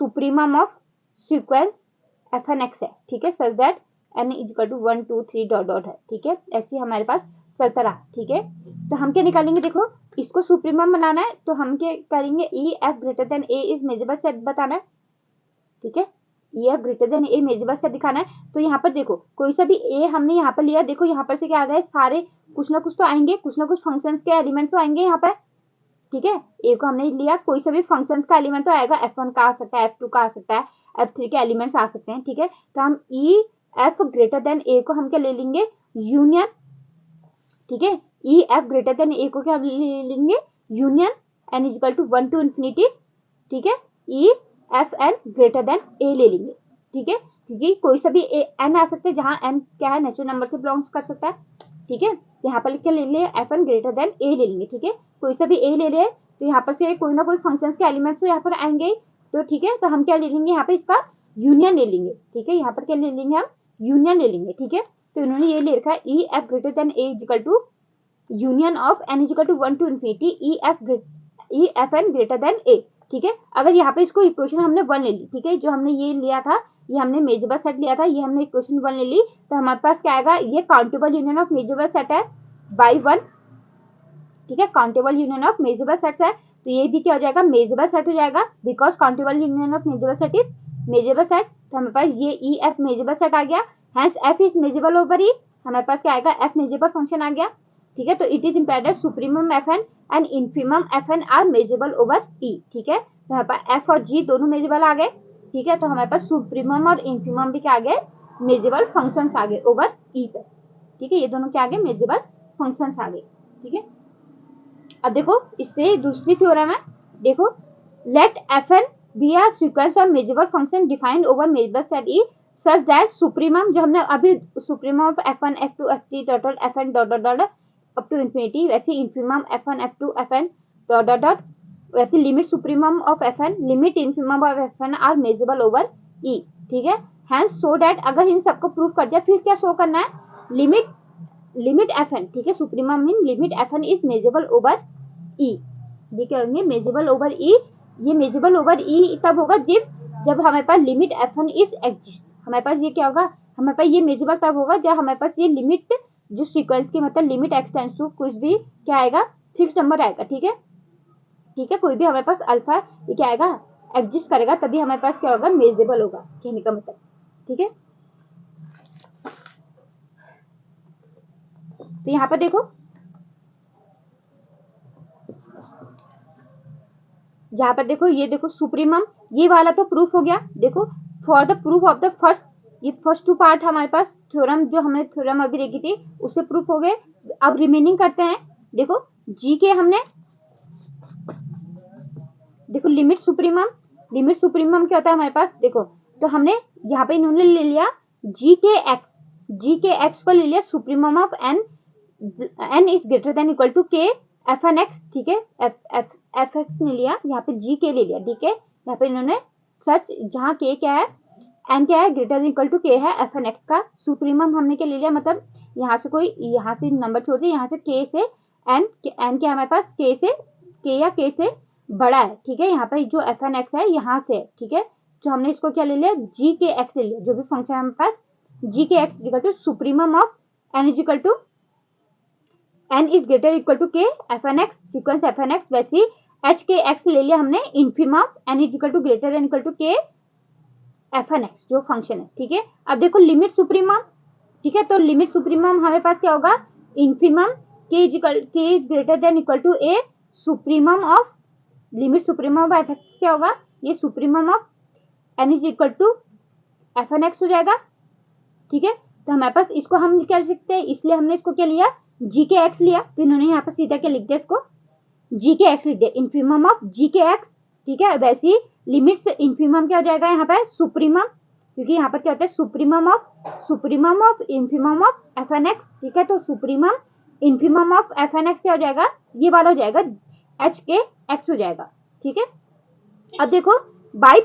सुप्रीमम ऑफ सीक्वेंस Fnx है, ठीक है, such that n is equal to 1, 2, 3 dot dot है, ठीक है। ऐसे हमारे पास चलता रहा, ठीक है। तो हम क्या निकालेंगे, देखो इसको सुप्रीमम बनाना है, तो हम क्या करेंगे, E f greater than A is measurable set बताना है, ठीक है। E f greater than A measurable set दिखाना है। तो यहाँ पर देखो, कोई सा भी A हमने यहाँ पर लिया, देखो यहाँ पर से क्या आ गए, सारे कुछ ना कुछ तो आएंगे, कुछ ना कुछ फंक्शंस के एलिमेंट तो आएंगे यहाँ पर, ठीक है। A को हमने लिया, कोई सा भी फंक्शंस का एलिमेंट तो आएगा, F1 का आ सकता है, F2 का आ सकता है, F3 के एलिमेंट्स आ सकते हैं, ठीक है। तो हम E f greater than A को हम क्या ले लेंगे, यूनियन, ठीक है। E f greater than A को क्या ले लेंगे, union n is equal to 1 to infinity, ठीक है। E f n greater than A ले लेंगे, ठीक है, क्योंकि कोई सा भी n आ सकता है, जहां n क्या है, नेचुरल नंबर से बिलोंग्स कर सकता है, ठीक है। यहाँ पर क्या ले लें, Fn ग्रेटर देन A ले लेंगे, ठीक है। कोई सा भी A ले ले, तो यहाँ पर से कोई ना कोई फंक्शंस के एलिमेंट्स तो यहाँ पर आएंगे, तो ठीक है। तो हम क्या ले लेंगे, यहाँ पे इसका यूनियन ले लेंगे, ठीक है। यहाँ पर क्या ले लेंगे, हम यूनियन ले लेंगे, ठीक है। तो इन्होंने ये ले रखा है, E f greater than A is equal to union of n is equal to 1 to infinity E f n greater than A, ठीक है। अगर यहाँ पे इसको इक्वेशन हमने 1 ले ली, ठीक है, जो हमने ये लिया था, ये हमने मेजरेबल सेट लिया था, ये हमने इक्वेशन 1 ले ली, तो हमारे पास क्या आएगा, ये countable union of measurable set है बाई 1, ठीक है। Countable union of measurable sets है, तो ये भी क्या हो जाएगा, मेजरेबल सेट हो जाएगा, because countable union of measurable set is measurable set, तो हमारे पास ये ई एफ मेजरेबल सेट आ गया, hence f is measurable over e, हमारे पास क्या आएगा एफ मेजरेबल फंक्शन आ गया, ठीक है। तो it is implied that supremum F n and infimum F n are measurable over ई, ठीक है। तो हमारे पास एफ और जी दोनों मेजरेबल आ गए, ठीक है। तो हमारे पास सुप्रीमम और इन्फीमम भी क्या आ गए, मेजरेबल फंक्शंस आ गए ओवर ई पे, ठीक है। ये दोनों क्या आ गए, मेजरेबल फंक्शंस आ गए, ठीक है। अब देखो इससे दूसरी थ्योरम है, देखो let f n be are sequence of measurable function defined over measurable set E such that supremum, जो हमने अभी supremum of f1 f2 f3 dot fn dot dot dot up to infinity, वैसे infimum f1 f2 fn dot dot dot, वैसे limit supremum of fn limit infimum of fn are measurable over e, ठीक है। Hence so that, अगर इन सबको prove कर दिया फिर क्या शो करना है, लिमिट fn, ठीक है, supremum mean limit fn is measurable over e, ये क्या होंगे मेजरेबल ओवर e। ये मेजरेबल ओवर e तब होगा जब हमारे पास लिमिट f1 इज एग्जिस्ट, हमारे पास ये क्या होगा, हमारे पास ये मेजरेबल तब होगा जब हमारे पास ये लिमिट जो सीक्वेंस की मतलब लिमिट एक्स टेंड्स टू कुछ भी क्या आएगा, फिक्स नंबर आएगा, ठीक है, ठीक है। कोई भी हमारे पास अल्फा ये क्या आएगा एग्जिस्ट करेगा, तभी हमारे पास क्या होगा मेजरेबल होगा, कहने का मतलब, ठीक है। तो यहाँ पर देखो, यहाँ पर देखो, ये देखो सुप्रीमम, ये वाला तो प्रूफ हो गया। देखो for the proof of the first, ये फर्स्ट टू पार्ट हमारे पास थ्योरम जो हमने थ्योरम अभी देखी थी उससे प्रूफ हो गए। अब रिमेनिंग करते हैं, देखो जी के हमने, देखो लिमिट सुप्रीमम क्या होता है हमारे पास, देखो तो हमने यहाँ पे इन्होंने ले लिया जी के एक्स को ले लिया supremum of N is greater than equal to के एफ एन एक्स, ठीक है। एफ एक्स ने लिया, यहाँ पे जी के ले लिया, ठीक है। यहाँ पे इन्होंने सच जहाँ के क्या है, एन क्या है ग्रेटर देन इक्वल टू के है एफ एन एक्स का, सुप्रीमम हमने क्या ले लिया, मतलब यहाँ से कोई यहाँ से नंबर छोड़ दिया, यहाँ से के से एन क्या हमारे पास के से बड़ा है, ठीक है। यहाँ पर जो एफ एन एक्स है यहाँ से, ठीक है। तो हमने इसको क्या ले लिया, जी के एक्स ले लिया, जो भी फंक्शन हमारे पास g k x equal to supremum of N is equal to n is greater equal to के F N x sequence f N x, वैसे एच के एक्स ले लिया हमने infimum n is equal to greater than equal to के F N x जो function है, ठीक है। अब देखो लिमिट सुप्रीमम, ठीक है। तो लिमिट सुप्रीमम हमारे पास क्या होगा, infimum K is greater than equal to A supremum of limit supremum of F x क्या होगा, ये supremum of N is equal to F N x हो जाएगा, ठीक है। तो हमारे पास इसको हम क्या लिख सकते हैं, इसलिए हमने इसको क्या लिया जी के एक्स लिया, तो इन्होंने यहाँ पर सीधा क्या लिख दिया, इसको जी के एक्स लिख दिया, infimum of ji k x, ठीक है। वैसे ही लिमिट से इन्फीमम क्या हो जाएगा यहाँ पे सुप्रीमम, क्योंकि यहाँ पर क्या होता है supremum of infimum of F N x, ठीक है। तो supremum infimum of F N x क्या हो जाएगा, ये वाला हो जाएगा एच के एक्स हो जाएगा, ठीक है। अब देखो बाई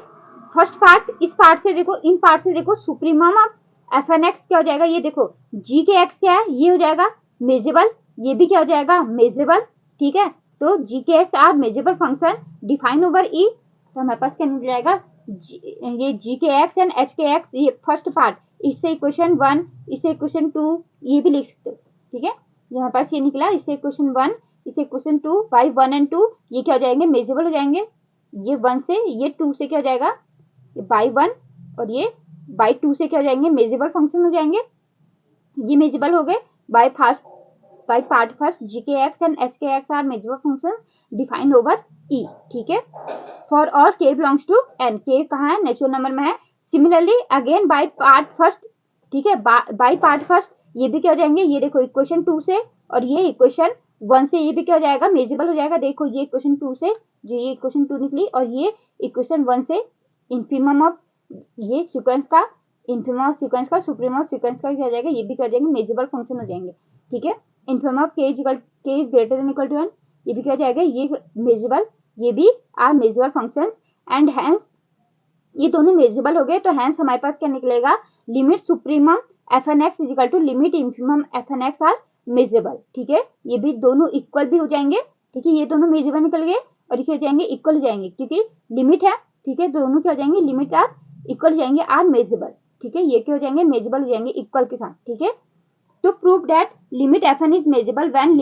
फर्स्ट पार्ट, इस पार्ट से देखो, इन पार्ट से देखो supremum of F N x क्या हो जाएगा, ये देखो जी के एक्स क्या है, ये हो जाएगा मेजरेबल, ये भी क्या हो जाएगा मेजरेबल, ठीक है। तो g k x are measurable function define over E, तो हमारे पास क्या निकल जाएगा, ये g k x and h k x, ये फर्स्ट पार्ट, इससे इक्वेशन 1, इससे इक्वेशन 2 ये भी लिख सकते हो, ठीक है। हमारे पास ये निकला, इससे इक्वेशन 1, इससे इक्वेशन 2, बाई 1 एंड 2 ये क्या हो जाएंगे मेजरेबल हो जाएंगे, ये 1 से ये 2 से क्या हो जाएगा, ये बाई 1 और ये बाई 2 से क्या हो जाएंगे मेजरेबल फंक्शन हो जाएंगे, ये मेजरेबल हो गए by part first g k x and h k x are measurable function defined over ई, ठीक है। For all k belongs to n, k कहाँ है नेचुरल नंबर में है। Similarly again by part first, ठीक है, बाई पार्ट फर्स्ट ये भी क्या हो जाएंगे, ये देखो इक्वेशन 2 से और ये इक्वेशन 1 से ये भी क्या हो जाएगा मेजरेबल हो जाएगा, देखो ये इक्वेशन 2 से जो ये इक्वेशन 2 निकली और ये इक्वेशन 1 से इन्फीमम ऑफ ये सीक्वेंस का, इन्फीमम ऑफ सीक्वेंस का, सुप्रीमम ऑफ सीक्वेंस का क्या हो जाएगा, ये भी क्या हो जाएंगे मेजरेबल फंक्शन हो जाएंगे, ठीक है। Infimum of K is greater than equal to 1 ये भी क्या हो जाएगा, ये मेजरेबल, ये भी are measurable functions and hence ये दोनों मेजरेबल हो गए, तो हेंस हमारे पास क्या निकलेगा, limit supremum F N x is equal to limit infimum F N x are measurable, ठीक है। ये भी दोनों इक्वल भी हो जाएंगे, ठीक है, ये दोनों मेजरेबल निकल गए और ये हो जाएंगे इक्वल हो जाएंगे क्योंकि लिमिट है, ठीक है। दोनों क्या हो जाएंगे लिमिट आर इक्वल हो जाएंगे आर मेजरेबल, ठीक है। ये क्या हो जाएंगे मेजरेबल हो जाएंगे इक्वल के साथ, ठीक है। To prove that limit F N is measurable when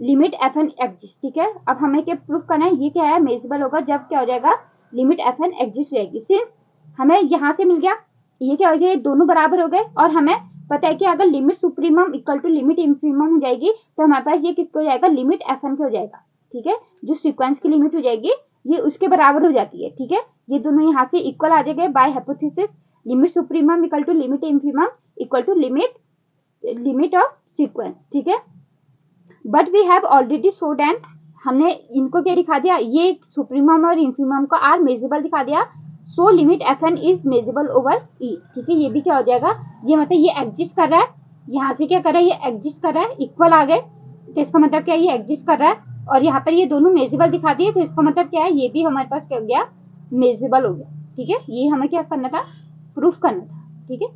limit F N exist, ठीक है। अब हमें क्या प्रूफ करना है, ये क्या है मेजरेबल होगा जब क्या हो जाएगा लिमिट एफ एन एग्जिस्ट रहेगी, सिंस हमें यहाँ से मिल गया, ये क्या हो गया, दोनों बराबर हो गए। और हमें पता है कि अगर limit supremum equal to limit infimum हो जाएगी तो हमारे पास ये किसको हो जाएगा, लिमिट fn के हो जाएगा। ठीक है, जो सीक्वेंस की लिमिट हो जाएगी ये उसके बराबर हो जाती है। ठीक है, ये दोनों यहाँ से इक्वल आ जाएंगे by hypothesis limit supremum equal to limit infimum equal to limit of sequence. ठीक है, but we have already showed and, हमने इनको क्या दिखा दिया, ये सुप्रीमम और इंफीमम को आर मेजरेबल दिखा दिया। So limit fn is measurable over ई। ठीक है, ये भी क्या हो जाएगा, ये मतलब ये एग्जिस्ट कर रहा है, यहाँ से क्या कर रहा है, ये एग्जिस्ट कर रहा है, इक्वल आ गए तो इसका मतलब क्या है, ये एग्जिस्ट कर रहा है। और यहाँ पर ये दोनों मेजरेबल दिखा दिए तो इसका मतलब क्या है, ये भी हमारे पास क्या हो गया, मेजरेबल हो गया। ठीक है, ये हमें क्या करना था, प्रूफ करना था। ठीक है,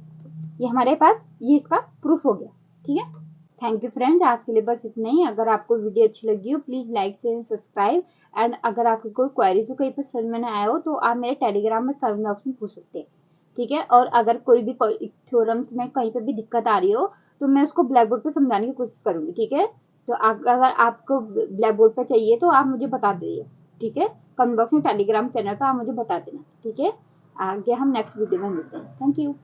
ये हमारे पास ये इसका प्रूफ हो गया। ठीक है, थैंक यू फ्रेंड्स, आज के लिए बस इतना ही। अगर आपको वीडियो अच्छी लगी हो please like share subscribe. And अगर आपको कोई क्वेरीज हो कहीं पर समझ में ना आया हो तो आप मेरे टेलीग्राम में कमेंट बॉक्स में पूछ सकते हैं। ठीक है, और अगर कोई भी थ्योरम्स में कहीं पर भी दिक्कत आ रही हो तो मैं उसको ब्लैक बोर्ड पर समझाने की कोशिश करूंगी। ठीक है, तो अगर आपको ब्लैक बोर्ड पर चाहिए तो आप मुझे बता दीजिए। ठीक है, कमेंट बॉक्स में टेलीग्राम चैनल पर आप मुझे बता देना। ठीक है, आगे हम नेक्स्ट वीडियो में मिलते हैं। Thank you.